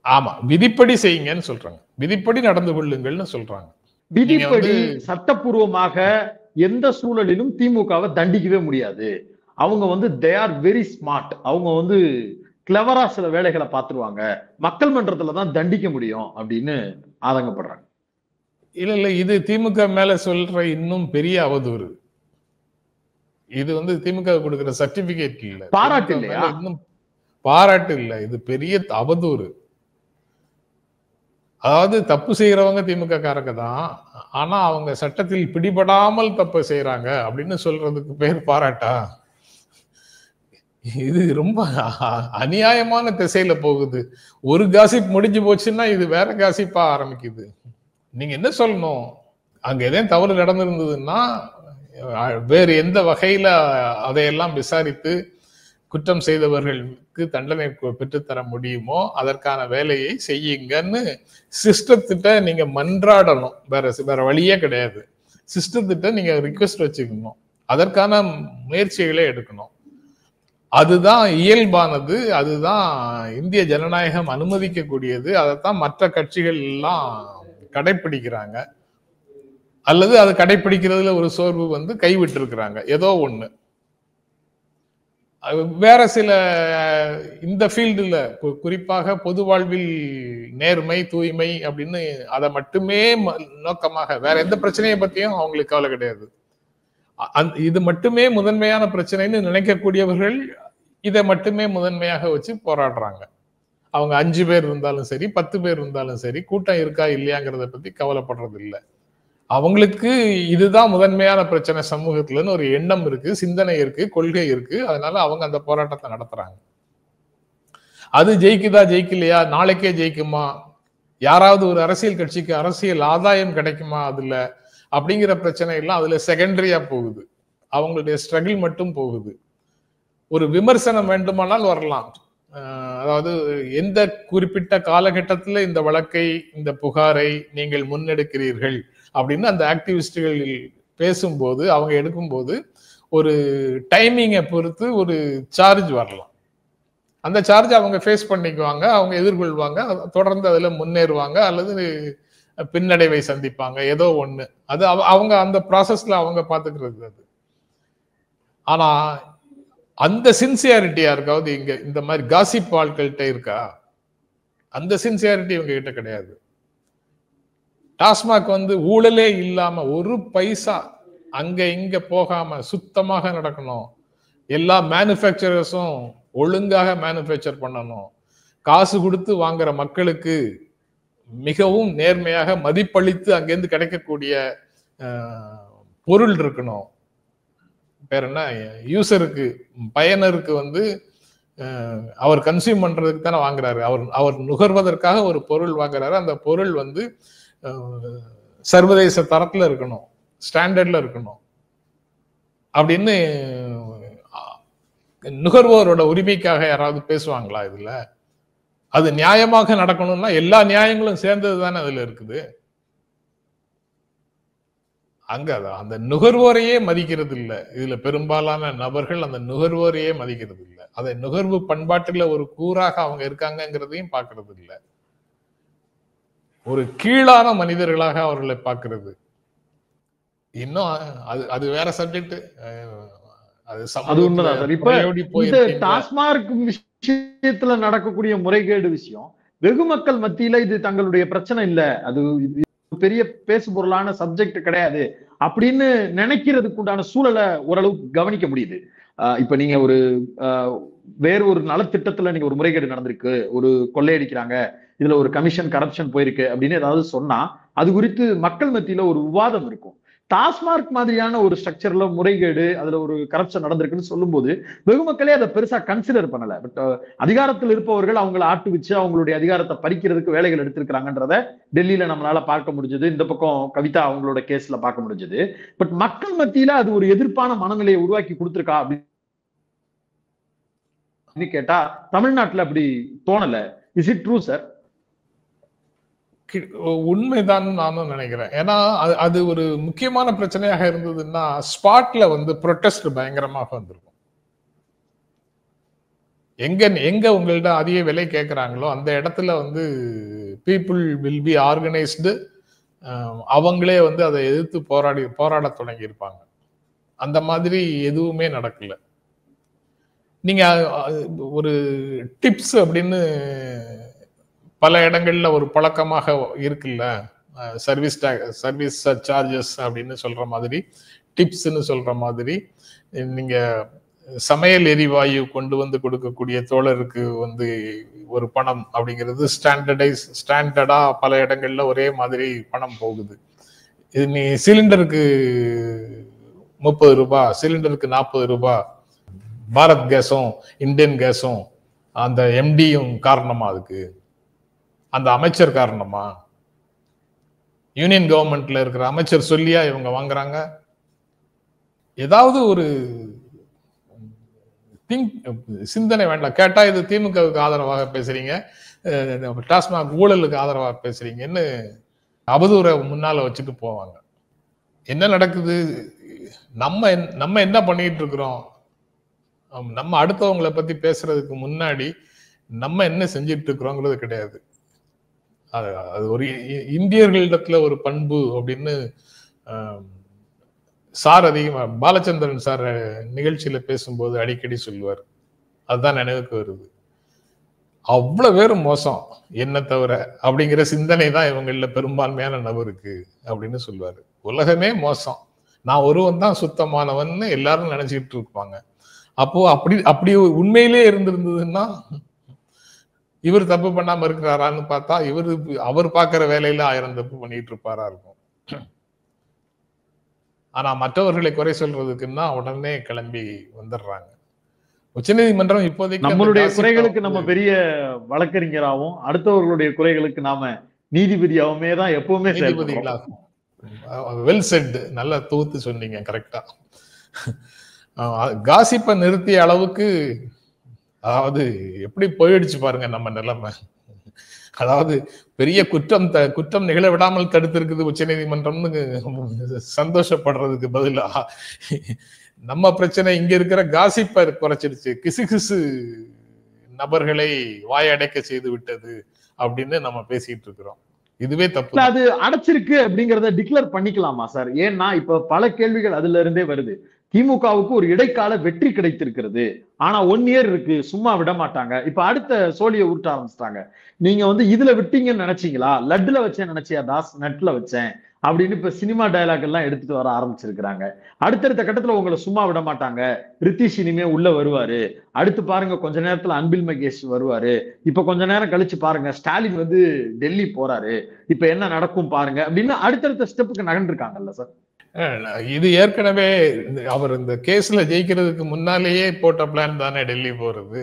ஆமா, விதிப்படி செய்யுங்கன்னு சொல்றாங்க. விதிப்படி நடந்து கொள்ளுங்கள்னு சொல்றாங்க. விதிப்படி சட்டப்பூர்வமாக எந்த சூழலிலும் திமுகவை தண்டிக்கவே முடியாது. அவங்க தே ஆர் வெரி ஸ்மார்ட். அவங்க கிளவரா சில வேலைகளை பார்த்துருவாங்க, மக்கள் மன்றத்துலதான் தண்டிக்க முடியும் அப்படின்னு ஆதங்கப்படுறாங்க. இல்ல, இது திமுக மேல சொல்ற இன்னும் பெரிய அவதூறு. இது திமுக கொடுக்கிற சர்டிபிகேட் இல்ல, பாராட்டு இல்லையா? இன்னும் பாராட்டு இல்ல, இது பெரிய அவதூறு. அதாவது தப்பு செய்யறவங்க திமுக காரங்க தான், ஆனா அவங்க சட்டத்தில் பிடிபடாமல் தப்பு செய்யறாங்க அப்படின்னு சொல்றதுக்கு பேர் பாராட்டா? இது ரொம்ப அநியாயமான திசையில போகுது. ஒரு காசிப் முடிஞ்சு போச்சுன்னா இது வேற காசிப்பா ஆரம்பிக்குது. நீங்க என்ன சொல்லணும்? அங்க எதையும் தவறு நடந்திருந்ததுன்னா வேறு எந்த வகையில அதையெல்லாம் விசாரித்து குற்றம் செய்தவர்களுக்கு தண்டனை பெற்றுத்தர முடியுமோ அதற்கான வேலையை செய்யுங்கன்னு சிஸ்டத்திட்ட நீங்க மன்றாடணும். வேற வழியே கிடையாது. சிஸ்டத்திட்ட நீங்க ரிக்வெஸ்ட் வச்சுக்கணும், அதற்கான முயற்சிகளை எடுக்கணும். அதுதான் இயல்பானது, அதுதான் இந்திய ஜனநாயகம் அனுமதிக்கக்கூடியது. அதைத்தான் மற்ற கட்சிகள் எல்லாம் கடைபிடிக்கிறாங்க. அல்லது அதை கடைபிடிக்கிறதுல ஒரு சோர்வு கைவிட்டு இருக்கிறாங்க. ஏதோ ஒண்ணு வேற சில இந்த ஃபீல்டுல, குறிப்பாக பொது வாழ்வில் நேர்மை, தூய்மை அப்படின்னு அதை மட்டுமே நோக்கமாக, வேற எந்த பிரச்சனையை பத்தியும் அவங்களுக்கு கவலை கிடையாது. இது மட்டுமே முதன்மையான பிரச்சனைன்னு நினைக்கக்கூடியவர்கள் இதை மட்டுமே முதன்மையாக வச்சு போராடுறாங்க. அவங்க 5 பேர் இருந்தாலும் சரி, 10 பேர் இருந்தாலும் சரி, கூட்டம் இருக்கா இல்லையாங்கிறத பத்தி கவலைப்படுறது இல்லை. அவங்களுக்கு இதுதான் முதன்மையான பிரச்சனை சமூகத்துலன்னு ஒரு எண்ணம் இருக்கு, சிந்தனை இருக்கு, கொள்கை இருக்கு. அதனால அவங்க அந்த போராட்டத்தை நடத்துறாங்க. அது ஜெயிக்குதா ஜெயிக்கலையா, நாளைக்கே ஜெயிக்குமா, யாராவது ஒரு அரசியல் கட்சிக்கு அரசியல் ஆதாயம் கிடைக்குமா அதுல, அப்படிங்கிற பிரச்சனை எல்லாம் அதுல செகண்டரியா போகுது. அவங்களுடைய ஸ்ட்ரகிள் மட்டும் போகுது. ஒரு விமர்சனம் வேண்டுமானால் வரலாம். அதாவது எந்த குறிப்பிட்ட காலகட்டத்தில் இந்த வழக்கை, இந்த புகாரை நீங்கள் முன்னெடுக்கிறீர்கள் அப்படின்னு அந்த ஆக்டிவிஸ்டுகள் பேசும்போது, அவங்க எடுக்கும்போது ஒரு டைமிங்கை பொறுத்து ஒரு சார்ஜ் வரலாம். அந்த சார்ஜ் அவங்க ஃபேஸ் பண்ணிக்குவாங்க, அவங்க எதிர்கொள்வாங்க, தொடர்ந்து அதுல முன்னேறுவாங்க, அல்லது பின்னடைவை சந்திப்பாங்க, ஏதோ ஒண்ணு. அது அவங்க அந்த ப்ராசஸ்ல அவங்க பாத்துக்கிறது. அது ஆனா அந்த சின்சியாரிட்டி யாருக்காவது இங்க இந்த மாதிரி காசிப் ஆட்கள்கிட்ட இருக்கா? அந்த சின்சியாரிட்டி இவங்க கிட்ட கிடையாது. டாஸ்மாக் ஊழலே இல்லாம ஒரு பைசா அங்க இங்க போகாம சுத்தமாக நடக்கணும். எல்லா மேனுஃபேக்சரர்ஸும் ஒழுங்காக மேனுஃபேக்சர் பண்ணணும். காசு கொடுத்து வாங்குற மக்களுக்கு மிகவும் நேர்மையாக மதிப்பளித்து அங்கிருந்து கிடைக்கக்கூடிய பொருள் இருக்கணும். பேர் என்ன, யூசருக்கு, பயனருக்கு அவர் கன்சியூம் பண்றதுக்கு தானே வாங்குறாரு. அவர் நுகர்வதற்காக ஒரு பொருள் வாங்குறாரு. அந்த பொருள் வந்து சர்வதேச தரத்துல இருக்கணும், ஸ்டாண்டர்ட்ல இருக்கணும் அப்படின்னு நுகர்வோரோட உரிமைக்காக யாராவது பேசுவாங்களா இதுல? அது நியாயமாக நடக்கணும்னா எல்லா நியாயங்களும் சேர்ந்தது தானே அதுல இருக்குது. அங்க அந்த நுகர்வோரையே மதிக்கிறது இல்லை. இதுல பெரும்பாலான நபர்கள் அந்த நுகர்வோரையே மதிக்கிறது இல்லை. அதை நுகர்வு பண்பாட்டுல ஒரு கூறாக அவங்க இருக்காங்கிறதையும் பார்க்கறது இல்லை. ஒரு கீழான மனிதர்களாக அவர்களை பார்க்கிறது. இன்னும் அது வேற சப்ஜெக்ட். அது உண்மைதான் சார். இப்ப இந்த டாஸ்மார்க் விஷயத்துல நடக்கக்கூடிய முறைகேடு விஷயம் வெகு மக்கள் மத்தியில இது தங்களுடைய பிரச்சனை இல்ல, அது பெரிய பேசு பொருளான சப்ஜெக்ட் கிடையாது அப்படின்னு நினைக்கிறதுக்கு உண்டான சூழலை ஓரளவுக்கு கவனிக்க முடியுது. இப்ப நீங்க ஒரு வேற ஒரு நலத்திட்டத்துல நீங்க ஒரு முறைகேடு நடந்திருக்கு, ஒரு கொள்ளையடிக்கிறாங்க, இதுல ஒரு கமிஷன் கரப்ஷன் போயிருக்கு அப்படின்னு ஏதாவது சொன்னா அது குறித்து மக்கள் மத்தியில ஒரு விவாதம் இருக்கும். டாஸ்மார்க் மாதிரியான ஒரு ஸ்ட்ரக்சர்ல முறைகேடு, அதுல ஒரு கரப்ஷன் நடந்திருக்குன்னு சொல்லும் போது வெகு மக்களே அதை பெருசா கன்சிடர் பண்ணல. பட் அதிகாரத்தில் இருப்பவர்கள் அவங்களை ஆட்டு வச்சு அவங்களுடைய அதிகாரத்தை பறிக்கிறதுக்கு வேலைகள் எடுத்திருக்கிறாங்கன்றத டெல்லியில நம்மளால பார்க்க முடிஞ்சது. இந்த பக்கம் கவிதா அவங்களோட கேஸ்ல பார்க்க முடிஞ்சது. பட் மக்கள் மத்தியில அது ஒரு எதிர்ப்பான மனநிலையை உருவாக்கி கொடுத்திருக்கா அப்படின்னு கேட்டா தமிழ்நாட்டுல அப்படி தோணல. Is it true sir? உண்மைதான் நானும் நினைக்கிறேன். ஏன்னா அது ஒரு முக்கியமான பிரச்சனையாக இருந்ததுன்னா ஸ்பாட்ல வந்து ப்ரொட்டஸ்ட் பயங்கரமாக வந்திருக்கும். எங்க உங்கள்ட்ட அதிக விலை கேட்கிறாங்களோ அந்த இடத்துல வந்து பீப்புள் வில் பி ஆர்கனைஸ்டு. அவங்களே வந்து அதை எதிர்த்து போராட தொடங்கி இருப்பாங்க. அந்த மாதிரி எதுவுமே நடக்கல. நீங்க ஒரு டிப்ஸ் அப்படின்னு பல இடங்கள்ல ஒரு பழக்கமாக இருக்குல்ல, சர்வீஸ் சார்ஜஸ் அப்படின்னு சொல்ற மாதிரி, டிப்ஸ்ன்னு சொல்ற மாதிரி, நீங்க சமையல் எரிவாயு கொண்டு வந்து கொடுக்கக்கூடிய தோழருக்கு வந்து ஒரு பணம் அப்படிங்கிறது ஸ்டாண்டர்டா பல இடங்கள்ல ஒரே மாதிரி பணம் போகுது. இது நீ சிலிண்டருக்கு 30 ரூபாய், சிலிண்டருக்கு 40 ரூபாய், பாரத் கேஸும் இந்தியன் கேஸும் அந்த எம்டியும் காரணமா, அதுக்கு அந்த அமைச்சர் காரணமா? யூனியன் கவர்மெண்ட்ல இருக்கிற அமைச்சர் சொல்லியா இவங்க வாங்குறாங்க? ஏதாவது ஒரு சிந்தனை வேண்டாம். கேட்டா இது திமுகவுக்கு ஆதரவாக பேசுறீங்க, டாஸ்மாக் ஊழலுக்கு ஆதரவாக பேசுறீங்கன்னு அவதூறை முன்னால வச்சுட்டு போவாங்க. என்ன நடக்குது? நம்ம என்ன பண்ணிட்டு இருக்கிறோம்? நம்ம அடுத்தவங்களை பத்தி பேசுறதுக்கு முன்னாடி நம்ம என்ன செஞ்சிட்டு இருக்கிறோங்கிறது கிடையாது. அது ஒரு இந்தியர்களிடத்துல ஒரு பண்பு அப்படின்னு சார் அதிகமா பாலச்சந்திரன் சார் நிகழ்ச்சியில பேசும்போது அடிக்கடி சொல்லுவார். அதுதான் நினைவுக்கு வருது. அவ்வளவு பேரும் மோசம் என்ன தவிர அப்படிங்கிற சிந்தனை தான் இவங்கள பெரும்பான்மையான நபருக்கு அப்படின்னு சொல்லுவாரு. உலகமே மோசம், நான் ஒருவன் தான் சுத்தமானவன் எல்லாரும் நினைச்சிட்டு இருப்பாங்க. அப்போ அப்படி உண்மையிலே இருந்திருந்ததுன்னா இவர் தப்பு பண்ணாம இருக்கிறாரான்னு பார்த்தா அவர் பார்க்கிற வேலையில 1000 தப்பு பண்ணிட்டு இருப்பாரா இருக்கும். ஆனா மற்றவர்களை குறை சொல்றதுக்குன்னா உடனே கிளம்பி வந்துடுறாங்க. உச்சநீதிமன்றம் இப்போதைக்கு நம்மளுடைய குறைகளுக்கு நம்ம பெரிய வழக்கறிஞராகவும் அடுத்தவர்களுடைய குறைகளுக்கு நாம நீதிபதியாகவுமே தான் எப்பவுமே நீதிபதிகளாகும். வெல் செட், நல்லா தொகுத்து சொன்னீங்க, கரெக்டா. காசிப்பை நிறுத்திய அளவுக்கு, அதாவது எப்படி போயிடுச்சு பாருங்க நம்ம நிலைமை. அதாவது பெரிய குற்றம் நிகழ விடாமல் தடுத்திருக்குது உச்ச நீதிமன்றம்னு சந்தோஷப்படுறதுக்கு பதிலா நம்ம பிரச்சனை இங்க இருக்கிற காசிப்பை குறைச்சிடுச்சு, கிசு நபர்களை வாயடைக்க செய்து விட்டது அப்படின்னு நம்ம பேசிட்டு இருக்கிறோம். இதுவே தப்பு. அது அடைச்சிருக்கு அப்படிங்கறத டிக்ளேர் பண்ணிக்கலாமா சார்? ஏன்னா இப்ப பல கேள்விகள் அதுல இருந்தே வருது. திமுகவுக்கு ஒரு இடைக்கால வெற்றி கிடைத்திருக்கிறது, ஆனா 1 இயர் இருக்கு, சும்மா விட மாட்டாங்க. இப்ப அடுத்த சோழியை உருட்ட ஆரம்பிச்சிட்டாங்க. நீங்க வந்து இதுல விட்டீங்கன்னு நினைச்சீங்களா, லட்டுல வச்சேன் நினைச்சியா தாஸ், நெட்ல வச்சேன் அப்படின்னு இப்ப சினிமா டயலாக் எல்லாம் எடுத்துட்டு வர ஆரம்பிச்சிருக்கிறாங்க. அடுத்தடுத்த கட்டத்துல உங்களை சும்மா விட மாட்டாங்க. ரித்திஷ் இனிமே உள்ள வருவாரு, அடுத்து பாருங்க கொஞ்ச நேரத்துல அன்பில் மகேஷ் வருவாரு, இப்ப கொஞ்ச நேரம் கழிச்சு பாருங்க ஸ்டாலின் வந்து டெல்லி போறாரு, இப்ப என்ன நடக்கும் பாருங்க அப்படின்னு அடுத்தடுத்த ஸ்டெப்புக்கு நகர்ந்துருக்காங்கல்ல சார்? இது ஏற்கனவே அவர் இந்த கேஸ்ல ஜெயிக்கிறதுக்கு முன்னாலேயே போட்ட பிளான் தானே டெல்லி போறது.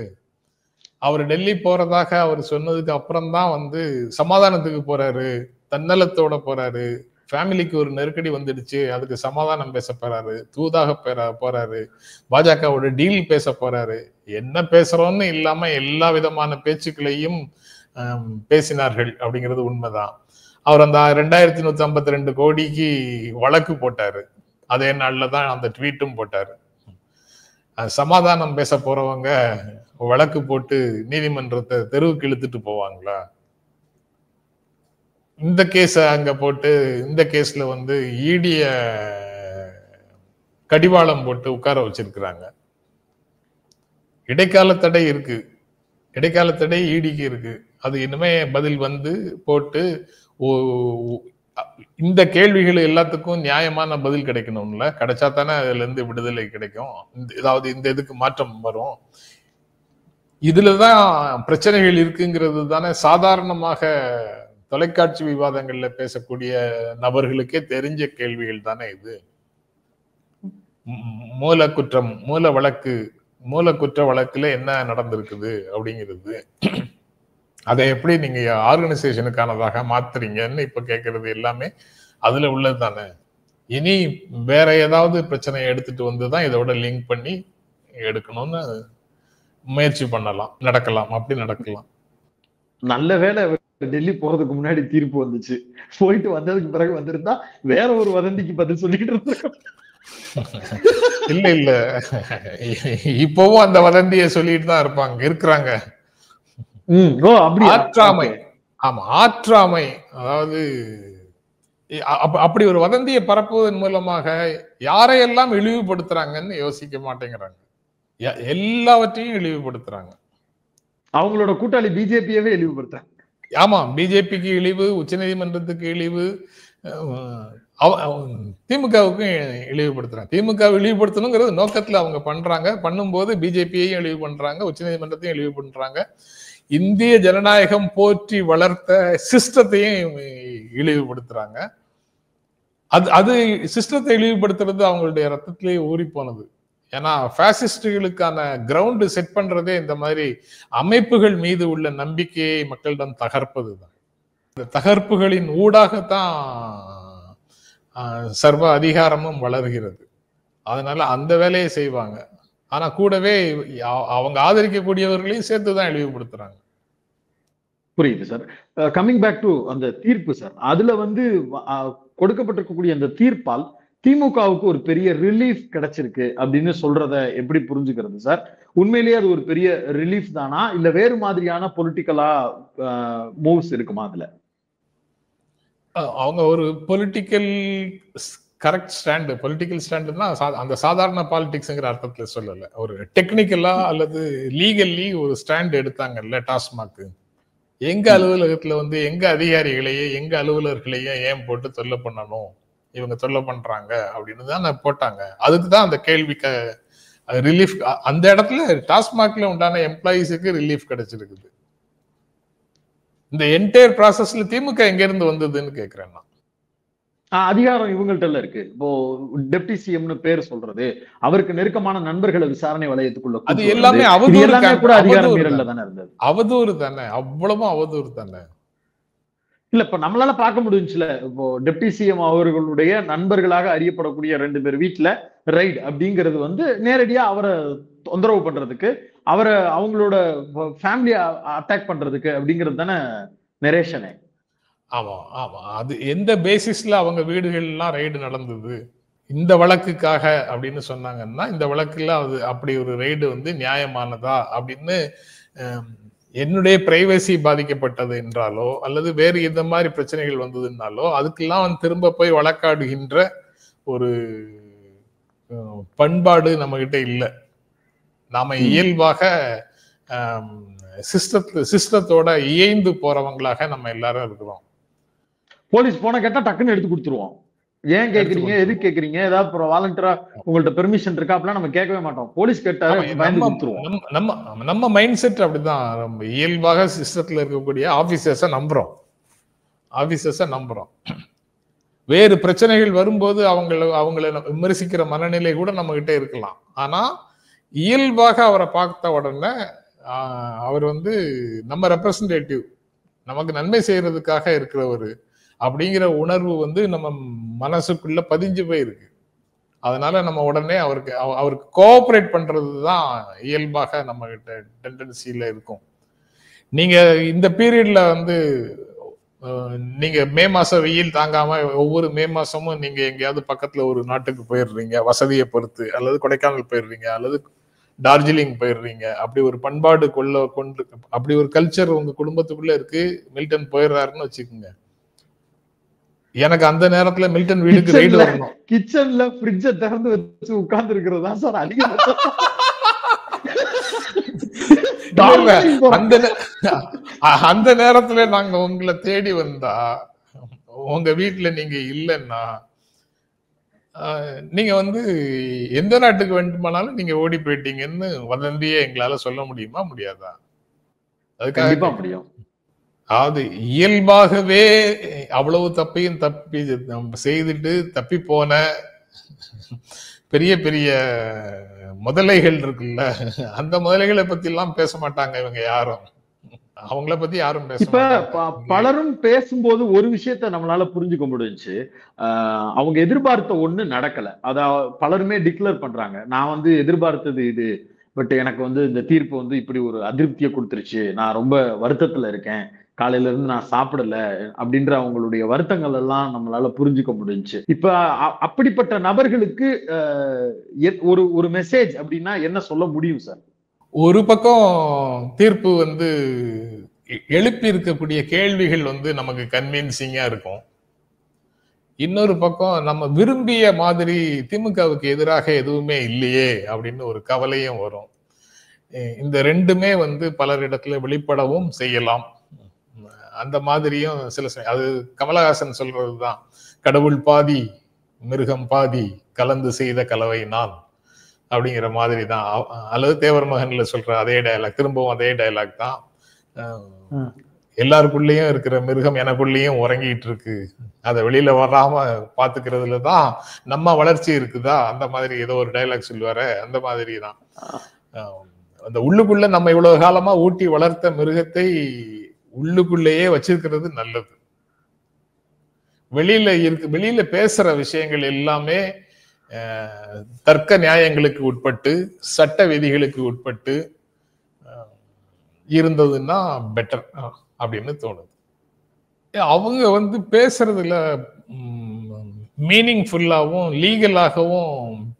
அவர் டெல்லி போறதாக அவர் சொன்னதுக்கு அப்புறம் தான் வந்து சமாதானத்துக்கு போறாரு, தன்னலத்தோட போறாரு, ஃபேமிலிக்கு ஒரு நெருக்கடி வந்துடுச்சு, அதுக்கு சமாதானம் பேச போறாரு, தூதாக போறாரு, பாஜகவோட டீல் பேச போறாரு. என்ன பேசுறோம்னு இல்லாம எல்லா விதமான பேச்சுக்களையும் பேசினார்கள் அப்படிங்கிறது உண்மைதான். அவர் அந்த 2152 கோடிக்கு வழக்கு போட்டாரு. அதே நாள்ல தான் அந்த ட்வீட்டும் போட்டாரு. சமாதானம் பேச போறவங்க வழக்கு போட்டு நீதிமன்றத்தை தெருவுக்கு இழுத்துட்டு போவாங்களா? இந்த கேஸ அங்க போட்டு இந்த கேஸ்ல வந்து ஈடிய கடிவாளம் போட்டு உட்கார வச்சிருக்கிறாங்க. இடைக்கால தடை இருக்கு, இடைக்கால தடை ஈடிக்கு இருக்கு. அது இனிமே பதில் வந்து போட்டு இந்த கேள்விகள் எல்லாத்துக்கும் நியாயமான பதில் கிடைக்கணும்ல, கிடைச்சா தானே அதுல இருந்து விடுதலை கிடைக்கும். அதாவது இந்த இதுக்கு மாற்றம் வரும். இதுலதான் பிரச்சனைகள் இருக்குங்கிறது தானே சாதாரணமாக தொலைக்காட்சி விவாதங்கள்ல பேசக்கூடிய நபர்களுக்கே தெரிஞ்ச கேள்விகள் தானே இது. மூல குற்றம், மூல குற்ற வழக்குல என்ன நடந்திருக்குது அப்படிங்கிறது, அதை எப்படி நீங்க ஆர்கனைசேஷனுக்கானதாக மாத்துறீங்கன்னு இப்ப கேட்கறது எல்லாமே அதுல உள்ளது தானே. இனி வேற ஏதாவது பிரச்சனையை எடுத்துட்டு வந்துதான் இதோட லிங்க் பண்ணி எடுக்கணும்னு முயற்சி பண்ணலாம், நடக்கலாம், அப்படி நடக்கலாம். நல்ல வேளை டெல்லி போறதுக்கு முன்னாடி தீர்ப்பு வந்துச்சு. போயிட்டு வந்ததுக்கு பிறகு வந்திருந்தா வேற ஒரு வதந்திக்கு பதில் சொல்லிட்டு இருந்திருக்கோம். இல்ல இல்ல, இப்பவும் அந்த வதந்தியை சொல்லிட்டு தான் இருக்கிறாங்க. ஆற்றாமை, ஆமா ஆற்றாமை. அதாவது அப்படி ஒரு வதந்தியை பரப்புவதன் மூலமாக யாரையெல்லாம் இழிவுபடுத்துறாங்கன்னு யோசிக்க மாட்டேங்கிறாங்க. எல்லாவற்றையும் இழிவுபடுத்துறாங்க. அவங்களோட கூட்டாளி பிஜேபியவே இழிவுபடுத்துறாங்க. ஆமா, பிஜேபிக்கு இழிவு, உச்ச நீதிமன்றத்துக்கு இழிவு, திமுகவுக்கும் இழிவுபடுத்துறாங்க. திமுக இழிவுபடுத்தணுங்கிறது நோக்கத்துல அவங்க பண்றாங்க. பண்ணும்போது பிஜேபியையும் இழிவு பண்றாங்க, உச்ச நீதிமன்றத்தையும் இழிவு பண்றாங்க, இந்திய ஜனநாயகம் போற்றி வளர்த்த சிஸ்டத்தையும் இழிவுபடுத்துறாங்க. அது சிஸ்டத்தை இழிவுபடுத்துறது அவங்களுடைய ரத்தத்திலேயே ஊறி போனது. ஏன்னா பாசிஸ்டுகளுக்கான கிரவுண்ட் செட் பண்றதே இந்த மாதிரி அமைப்புகள் மீது உள்ள நம்பிக்கையை மக்களிடம் தகர்ப்பதுதான். இந்த தகர்ப்புகளின் ஊடாகத்தான் சர்வ அதிகாரமும் வளர்கிறது. அதனால அந்த வேலையை செய்வாங்க. ஆனா கூடவே அவங்க ஆதரிக்கக்கூடியவர்களையும் சேர்த்துதான் இழிவுபடுத்துறாங்க. புரியுது சார். கமிங் பேக் டு அந்த தீர்ப்பு சார், அதுல வந்து கொடுக்கப்பட்டிருக்கக்கூடிய அந்த தீர்ப்பால் திமுகவுக்கு ஒரு பெரிய ரிலீஃப் கிடைச்சிருக்கு அப்படின்னு சொல்றத எப்படி புரிஞ்சுக்கிறது சார்? உண்மையிலேயே அது ஒரு பெரிய ரிலீஃப் தானா, இல்ல வேறு மாதிரியான பொலிட்டிக்கலா மூவ்ஸ் இருக்குமா அதுல? அவங்க ஒரு பொலிட்டிக்கல் கரெக்ட் ஸ்டாண்டு, பொலிட்டிக்கல் ஸ்டாண்டுன்னா அந்த சாதாரண பாலிடிக்ஸ்ங்கிற அர்த்தத்துல சொல்லல, ஒரு டெக்னிக்கலா அல்லது லீகல்லி ஒரு ஸ்டாண்ட் எடுத்தாங்கல்ல. டாஸ்மாக் எங்க அலுவலகத்துல வந்து எங்க அதிகாரிகளையே எங்க அலுவலர்களையே ஏன் போட்டு தொல்லை பண்ணணும், இவங்க தொல்லை பண்றாங்க அப்படின்னு தான் போட்டாங்க. அதுக்கு தான் அந்த கேள்விக்கு ரிலீஃப். அந்த இடத்துல டாஸ்மாக்ல உண்டான எம்ப்ளாயிஸுக்கு ரிலீஃப் கிடைச்சிருக்குது. இந்த என்டையர் ப்ராசஸ்ல திமுக எங்க இருந்து வந்ததுன்னு கேக்குறேன் நான். அதிகாரம் இவங்கள்ட்ட இருக்கு. இப்போ டெப்டி சிஎம்னு பேர் சொல்றது, அவருக்கு நெருக்கமான நண்பர்களை விசாரணை வளையத்துக்குள்ள அது எல்லாமே கூட அதிகார மீறல்ல தானே இருந்தது. அவதூறு தானே, அவ்வளவும் அவதூறு தானே. இல்ல, இப்ப நம்மளால பார்க்க முடிஞ்சுல, இப்போ டெப்டி சிஎம் அவர்களுடைய நண்பர்களாக அறியப்படக்கூடிய 2 பேர் வீட்டுல ரைட் அப்படிங்கிறது வந்து நேரடியா அவரை தொந்தரவு பண்றதுக்கு, அவரை அவங்களோட ஃபேமிலியை அட்டாக் பண்றதுக்கு அப்படிங்கிறது தானே நரேஷனே. ஆமா ஆமா, அது எந்த பேசிஸ்ல அவங்க வீடுகள் எல்லாம் ரைடு நடந்தது இந்த வழக்குக்காக அப்படின்னு சொன்னாங்கன்னா, இந்த வழக்குல அது அப்படி ஒரு ரைடு வந்து நியாயமானதா அப்படின்னு என்னுடைய பிரைவசி பாதிக்கப்பட்டது என்றாலோ அல்லது வேறு இந்த மாதிரி பிரச்சனைகள் வந்ததுன்னாலோ அதுக்கெல்லாம் திரும்ப போய் வழக்காடுகின்ற ஒரு பண்பாடு நம்ம கிட்ட இல்லை. நாம இயல்பாக சிஸ்டத்தோட இயைந்து போறவங்களாக நம்ம எல்லாரும் இருக்கிறோம். போலீஸ் போன கேட்டா டக்குன்னு எடுத்து கொடுத்துருவோம். ஏன் கேக்குறீங்க, எதுக்கு கேக்குறீங்க, ஏதாவது வாலண்டியரா உங்கள்ட்ட பெர்மிஷன் இருக்கா அப்படிலாம் நம்ம கேட்கவே மாட்டோம். போலீஸ் கேட்டாரு நம்ம மைண்ட் செட் அப்படிதான். நம்ம இயல்பாக சிஸ்டத்துல இருக்கக்கூடிய ஆபீசர்ஸை நம்புறோம். வேறு பிரச்சனைகள் வரும்போது அவங்களை விமர்சிக்கிற மனநிலை கூட நம்ம கிட்ட இருக்கலாம். ஆனா இயல்பாக அவரை பார்த்த உடனே அவர் வந்து நம்ம ரெப்ரசன்டேட்டிவ், நமக்கு நன்மை செய்யறதுக்காக இருக்கிறவர் அப்படிங்கிற உணர்வு வந்து நம்ம மனசுக்குள்ள பதிஞ்சு போயிருக்கு. அதனால நம்ம உடனே அவருக்கு கோஆபரேட் பண்றதுதான் இயல்பாக நம்ம கிட்ட டெண்டன்சில இருக்கும். நீங்க இந்த பீரியட்ல வந்து நீங்க மே மாசம் வெயில் தாங்காம ஒவ்வொரு மே மாசமும் நீங்க எங்கேயாவது பக்கத்துல ஒரு நாட்டுக்கு போயிடுறீங்க வசதியை பொறுத்து, அல்லது கொடைக்கானல் போயிடுறீங்க, அல்லது டார்ஜிலிங் போயிடுறீங்க. அப்படி ஒரு பண்பாடு கொண்டு அப்படி ஒரு கல்ச்சர் உங்க குடும்பத்துக்குள்ள இருக்கு. மில்டன் போயிடுறாருன்னு வச்சுக்கோங்க. எனக்கு அந்த நேரத்துல மில்டன் வீட்டுக்கு ரைடு வரணும். கிச்சன்ல ஃப்ரிட்ஜை திறந்து வச்சு உட்கார்ந்து இருக்கிறதா சார் அதிகம். அந்த நேரத்துல நாங்க உங்களை தேடி வந்தா, உங்க வீட்டுல நீங்க இல்லைன்னா, நீங்க வந்து எந்த நாட்டுக்கு வேண்டுமானாலும் நீங்க ஓடி போயிட்டீங்கன்னு வதந்தியே எங்களால சொல்ல முடியுமா? முடியாதா? அதுக்காக முடியும். அது இயல்பாகவே அவ்வளவு தப்பையும் தப்பி செய்துட்டு தப்பி போன பெரிய பெரிய முதலைகள் இருக்குல்ல, அந்த முதலைகளை பத்தி எல்லாம் பேச மாட்டாங்க இவங்க யாரும். அவங்கள பத்தி யாரும் பேச இப்ப பலரும் பேசும்போது ஒரு விஷயத்த நம்மளால புரிஞ்சுக்க முடிஞ்சு, அவங்க எதிர்பார்த்த ஒண்ணு நடக்கல. அதாவது பலருமே டிக்ளேர் பண்றாங்க, நான் வந்து எதிர்பார்த்தது இது, பட் எனக்கு வந்து இந்த தீர்ப்பு வந்து இப்படி ஒரு அதிருப்தியை கொடுத்துருச்சு, நான் ரொம்ப வருத்தத்துல இருக்கேன், காலையில இருந்து நான் சாப்பிடல அப்படின்ற அவங்களுடைய வருத்தங்கள் எல்லாம் நம்மளால புரிஞ்சுக்க முடிஞ்சு. இப்ப அப்படிப்பட்ட நபர்களுக்கு ஒரு மெசேஜ் அப்படின்னா என்ன சொல்ல முடியும் சார்? ஒரு பக்கம் தீர்ப்பு வந்து எழுப்பி இருக்கக்கூடிய கேள்விகள் வந்து நமக்கு கன்வின்சிங்கா இருக்கும். இன்னொரு பக்கம் நம்ம விரும்பிய மாதிரி திமுகவுக்கு எதிராக எதுவுமே இல்லையே அப்படின்னு ஒரு கவலையும் வரும். இந்த ரெண்டுமே வந்து பலரிடத்துல வெளிப்படவும் செய்யலாம். அந்த மாதிரியும் சில அது கமலஹாசன் சொல்றதுதான், கடவுள் பாதி மிருகம் பாதி கலந்து செய்த கலவை நான் அப்படிங்கிற மாதிரி தான். அல்லது தேவர் மகன்ல சொல்ற அதே டயலாக், திரும்பவும் அதே டயலாக் தான். எல்லாருக்குள்ளேயும் இருக்கிற மிருகம் எனக்குள்ளேயும் உறங்கிட்டு இருக்கு, அதை வெளியில வராம பாத்துக்கிறதுலதான் நம்ம வளர்ச்சி இருக்குதா, அந்த மாதிரி ஏதோ ஒரு டயலாக் சொல்லுவாரு. அந்த மாதிரி தான் அந்த உள்ளுக்குள்ள நம்ம இவ்வளவு காலமா ஊட்டி வளர்த்த மிருகத்தை உள்ளுக்குள்ளேயே வச்சிருக்கிறது நல்லது. வெளியில பேசுற விஷயங்கள் எல்லாமே தர்க்க நியாயங்களுக்கு உட்பட்டு, சட்ட விதிகளுக்கு உட்பட்டு இருந்ததுன்னா பெட்டர் அப்படின்னு தோணுது. அவங்க வந்து பேசுறதுல மீனிங்ஃபுல்லாகவும் லீகலாகவும்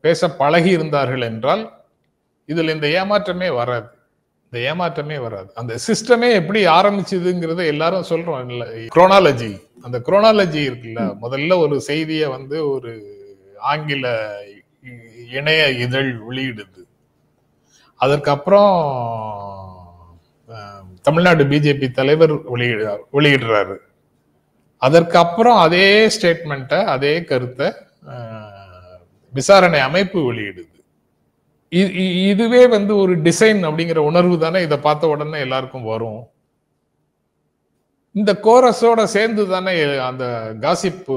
பேச பழகி இருந்தார்கள் என்றால் இதுல இந்த ஏமாற்றமே வராது. அந்த சிஸ்டமே எப்படி ஆரம்பிச்சதுங்கிறத எல்லாரும் சொல்றோம் இல்ல, குரோனாலஜி. அந்த குரோனாலஜி இருக்குல்ல, முதல்ல ஒரு செய்தியை வந்து ஒரு ஆங்கில இணைய இதழ் வெளியிடுது, அதற்கப்புறம் தமிழ்நாடு பிஜேபி தலைவர் வெளியிடுறாரு, அதற்கப்புறம் அதே ஸ்டேட்மெண்ட்டை அதே கருத்தை விசாரணை அமைப்பு வெளியிடுது. இதுவே வந்து ஒரு டிசைன் அப்படிங்கிற உணர்வு தானே இதை பார்த்த உடனே எல்லாருக்கும் வரும். இந்த கோரஸோட சேர்ந்து தானே அந்த காசிப்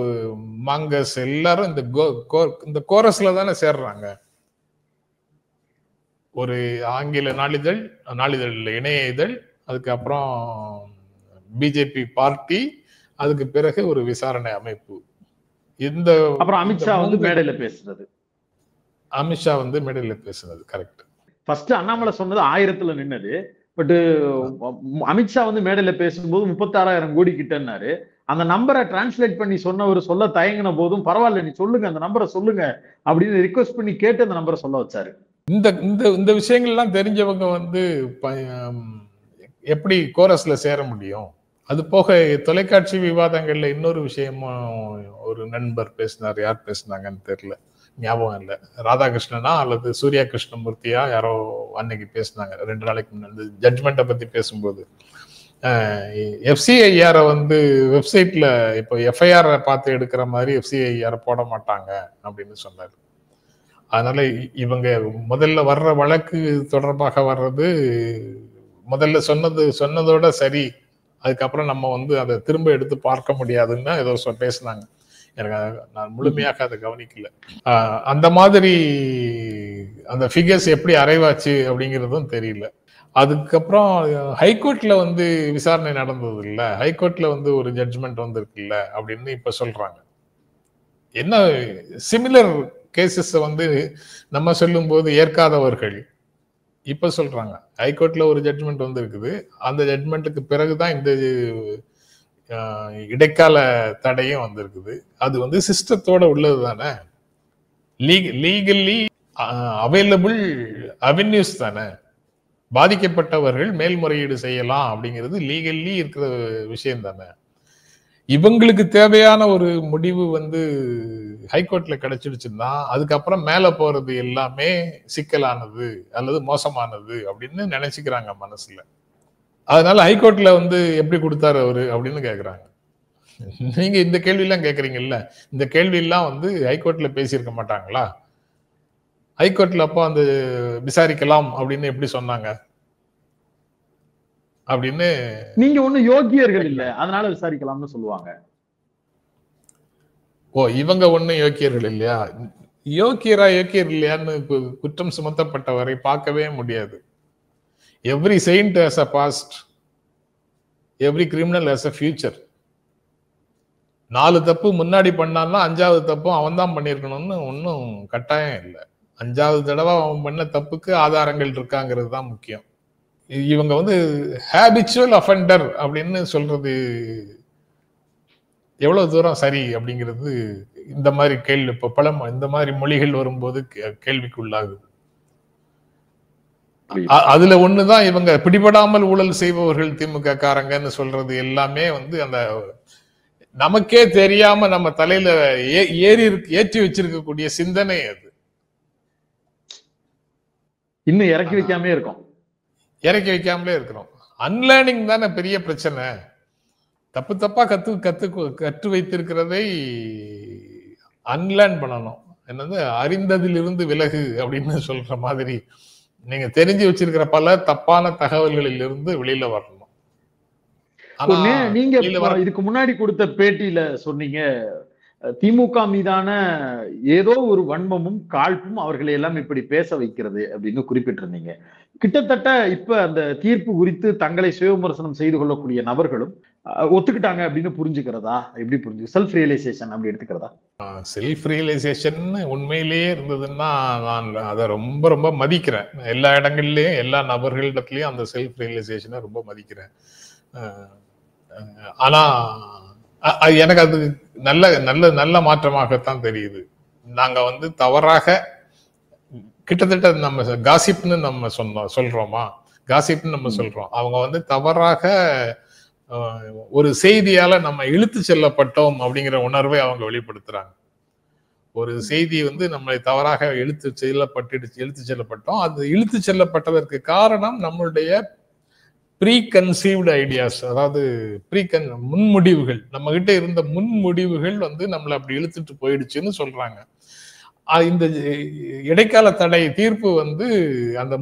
மாங்கஸ் எல்லாரும் இந்த கோரஸ்ல தானே சேர்றாங்க. ஒரு ஆங்கில நாளிதழ் இணைய இதழ், அதுக்கப்புறம் பிஜேபி பார்ட்டி, அதுக்கு பிறகு ஒரு விசாரணை அமைப்பு. இந்த அப்புறம் அமித்ஷா வந்து மேடையில பேசுனது கரெக்ட். ஃபர்ஸ்ட் அண்ணாமலை சொன்னது 1000ல நின்னது, பட் அமித்ஷா வந்து மேடையில பேசும்போது 36,000 கோடி கிட்டன்னாரு. அந்த நம்பரை டிரான்ஸ்லேட் பண்ணி சொன்னவர் சொல்ல தயங்கின போதும் பரவாயில்ல நீ சொல்லுங்க, அந்த நம்பரை சொல்லுங்க அப்படின்னு ரிக்வெஸ்ட் பண்ணி கேட்டு அந்த நம்பரை சொல்ல வச்சாரு. இந்த விஷயங்கள்லாம் தெரிஞ்சவங்க வந்து எப்படி கோரஸ்ல சேர முடியும்? அது போக தொலைக்காட்சி விவாதங்கள்ல இன்னொரு விஷயமும் ஒரு நண்பர் பேசினார், யார் பேசினாங்கன்னு தெரியல, ஞாபகம் இல்லை, ராதாகிருஷ்ணனா அல்லது சூர்யா கிருஷ்ணமூர்த்தியா யாரோ அன்னைக்கு பேசினாங்க 2 நாளைக்கு முன்னாடி ஜட்ஜ்மெண்ட்டை பத்தி பேசும்போது. எஃப்சிஐஆரை வந்து வெப்சைட்ல இப்போ எஃப்ஐஆர் பார்த்து எடுக்கிற மாதிரி எஃப்சிஐஆர் போட மாட்டாங்க அப்படின்னு சொன்னார். அதனால இவங்க முதல்ல வர்ற வழக்கு தொடர்பாக வர்றது முதல்ல சொன்னதோட சரி, அதுக்கப்புறம் நம்ம வந்து அதை திரும்ப எடுத்து பார்க்க முடியாதுன்னு ஏதோ பேசினாங்க. எனக்கு நான் முழுமையாக அதை கவனிக்கல. அந்த மாதிரி அந்த ஃபிகர்ஸ் எப்படி அரைவாச்சு அப்படிங்கிறதும் தெரியல. அதுக்கப்புறம் ஹைகோர்ட்ல வந்து விசாரணை நடந்தது இல்ல, ஹைகோர்ட்ல வந்து ஒரு ஜட்ஜ்மெண்ட் வந்திருக்குல்ல அப்படின்னு இப்ப சொல்றாங்க. என்ன சிமிலர் கேசஸ் வந்து நம்ம சொல்லும் போது ஏற்காதவர்கள் இப்ப சொல்றாங்க ஹைகோர்ட்ல ஒரு ஜட்ஜ்மெண்ட் வந்திருக்குது, அந்த ஜட்ஜ்மெண்ட்டுக்கு பிறகுதான் இந்த இடைக்கால தடையும் வந்திருக்குது. அது வந்து சிஸ்டத்தோட உள்ளது தானே, லீகல்லி அவைலபிள் அவென்யூஸ் தானே. பாதிக்கப்பட்டவர்கள் மேல்முறையீடு செய்யலாம் அப்படிங்கிறது லீகல்லி இருக்கிற விஷயம் தானே. இவங்களுக்கு தேவையான ஒரு முடிவு வந்து ஹைகோர்ட்ல கிடைச்சிடுச்சுன்னா அதுக்கப்புறம் மேல போறது எல்லாமே சிக்கலானது அல்லது மோசமானது அப்படின்னு நினைச்சுக்கிறாங்க மனசுல. அதனால ஹைகோர்ட்ல வந்து எப்படி கொடுத்தாரு அவரு அப்படின்னு கேக்குறாங்க. நீங்க இந்த கேள்வி எல்லாம் கேக்குறீங்கல்ல, இந்த கேள்வி எல்லாம் வந்து ஹைகோர்ட்ல பேசியிருக்க மாட்டாங்களா? ஹைகோர்ட்ல அப்போ அந்த விசாரிக்கலாம் அப்படின்னு எப்படி சொன்னாங்க அப்படின்னு நீங்க ஒண்ணு யோக்கியர்கள் இல்ல, அதனால விசாரிக்கலாம்னு சொல்லுவாங்க. ஓ, இவங்க ஒண்ணும் யோக்கியர்கள் இல்லையா? யோக்கியர் இல்லையான்னு குற்றம் சுமத்தப்பட்டவரை பார்க்கவே முடியாது. Every saint has a past, every criminal has a future. 4 தப்பு முன்னாடி பண்ணான்னா 5வது தப்பும் அவன் தான் பண்ணியிருக்கணும்னு ஒன்றும் கட்டாயம் இல்லை. 5வது தடவை அவன் பண்ண தப்புக்கு ஆதாரங்கள் இருக்காங்கிறது தான் முக்கியம். இவங்க வந்து ஹேபிச்சுவல் அஃபெண்டர் அப்படின்னு சொல்றது எவ்வளவு தூரம் சரி அப்படிங்கிறது இந்த மாதிரி கேள்வி இப்ப பல இந்த மாதிரி மொழிகள் வரும்போது கேள்விக்குள்ளாகுது. அதுல ஒண்ணுதான் இவங்க பிடிபடாமல் ஊழல் செய்பவர்கள் திமுக காரங்கன்னு சொல்றது எல்லாமே வந்து அந்த நமக்கே தெரியாம நம்ம தலையில ஏற்றி வச்சிருக்கக்கூடிய சிந்தனை. அது இன்னும் இறக்கி வைக்காமலே இருக்கும், இறக்கி வைக்காமலே இருக்கிறோம். அன்லேர்னிங் தானே பெரிய பிரச்சனை. தப்பு தப்பா கற்று வைத்திருக்கிறதை அன்லேர்ன் பண்ணணும். என்னது அறிந்ததிலிருந்து விலகு அப்படின்னு சொல்ற மாதிரி நீங்க தெரிஞ்சு வச்சிருக்கிற பல தப்பான தகவல்களில் இருந்து வெளியில வரணும். நீங்க இதுக்கு முன்னாடி கொடுத்த பேட்டியில சொன்னீங்க திமுக மீதான ஏதோ ஒரு வன்மமும் காழ்ப்பும் அவர்களை எல்லாம் இப்படி பேச வைக்கிறது அப்படின்னு குறிப்பிட்டிருந்தீங்க. கிட்டத்தட்ட இப்ப அந்த தீர்ப்பு குறித்து தங்களை சுய விமர்சனம் செய்து கொள்ளக்கூடிய நபர்களும் ஒத்துக்கிட்டாங்க அப்படின்னு புரிஞ்சுக்கிறதா? எப்படி புரிஞ்சு செல்ஃப் ரியலைசேஷன் அப்படி எடுத்துக்கிறதா? செல்ஃப் ரியலைசேஷன் உண்மையிலேயே இருந்ததுன்னா நான் அதை ரொம்ப ரொம்ப மதிக்கிறேன். எல்லா இடங்கள்லயும் எல்லா நபர்களிடத்துலயும் அந்த செல்ஃப் ரியலைசேஷனை ரொம்ப மதிக்கிறேன். ஆனா எனக்கு அது நல்ல நல்ல நல்ல மாற்றமாகத்தான் தெரியுது. நாங்க வந்து தவறாக கிட்டத்தட்ட நம்ம காசிப்னு நம்ம சொல்றோமா, காசிப்னு நம்ம சொல்றோம். அவங்க வந்து தவறாக ஒரு செய்தியால நம்ம இழுத்து செல்லப்பட்டோம் அப்படிங்கிற உணர்வை அவங்க வெளிப்படுத்துறாங்க. ஒரு செய்தி வந்து நம்மளை தவறாக இழுத்து செல்லப்பட்டோம். அது இழுத்து செல்லப்பட்டதற்கு காரணம் நம்மளுடைய ப்ரீ கன்சீவ்டு ஐடியாஸ், அதாவது முன்முடிவுகள், நம்ம கிட்ட இருந்த முன்முடிவுகள் வந்து நம்மளை அப்படி இழுத்துட்டு போயிடுச்சுன்னு சொல்றாங்க. இந்த இடைக்கால தடை தீர்ப்பு வந்து அந்த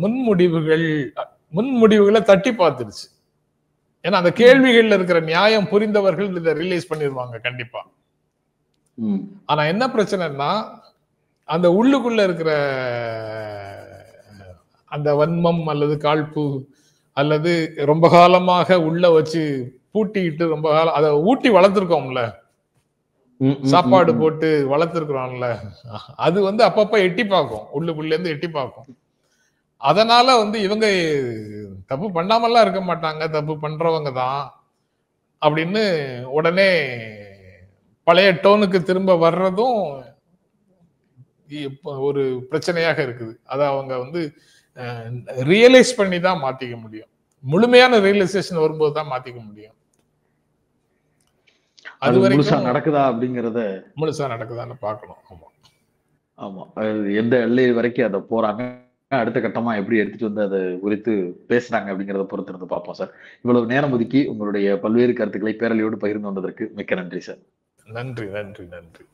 முன்முடிவுகளை தட்டி பார்த்துருச்சு. ஏன்னா அந்த கேள்விகள்ல இருக்கிற நியாயம் புரிந்தவர்கள் இதை ரியலைஸ் பண்ணிடுவாங்க கண்டிப்பா. ஆனா என்ன பிரச்சனைன்னா அந்த உள்ளுக்குள்ள இருக்கிற அந்த வன்மம் அல்லது காழ்ப்பு அல்லது ரொம்ப காலமாக உள்ள வச்சு பூட்டிக்கிட்டு ரொம்ப காலம் அதை ஊட்டி வளர்த்துருக்கோம்ல, சாப்பாடு போட்டு வளர்த்துருக்கிறோம்ல, அது வந்து அப்பப்ப எட்டி பார்க்கும், உள்ளுக்குள்ள இருந்து எட்டி பார்க்கும். அதனால வந்து இவங்க தப்பு பண்ணாமல்லாம் இருக்க மாட்டாங்க, தப்பு பண்றவங்க தான் அப்படின்னு உடனே பழைய டோனுக்கு திரும்ப வர்றதும் ஒரு பிரச்சனையாக இருக்குது. அதை அவங்க வந்து ரியலைஸ் பண்ணி தான் மாத்திக்க முடியும். முழுமையான ரியலைசேஷன் வரும்போது தான் மாத்திக்க முடியும். அது வரைக்கும் நடக்குதா அப்படிங்கறத முழுசா நடக்குதான்னு பார்க்கணும். ஆமா ஆமா, எந்த எல்லை வரைக்கும் அதை போறாங்க, அடுத்த கட்டமா எப்படி எடுத்துட்டு வந்து அதை குறித்து பேசுறாங்க அப்படிங்கறத பொறுத்து இருந்து பார்ப்போம் சார். இவ்வளவு நேரம் ஒதுக்கி உங்களுடைய பல்வேறு கருத்துக்களை பேரலையோடு பகிர்ந்து கொண்டதற்கு மிக்க நன்றி சார். நன்றி நன்றி நன்றி.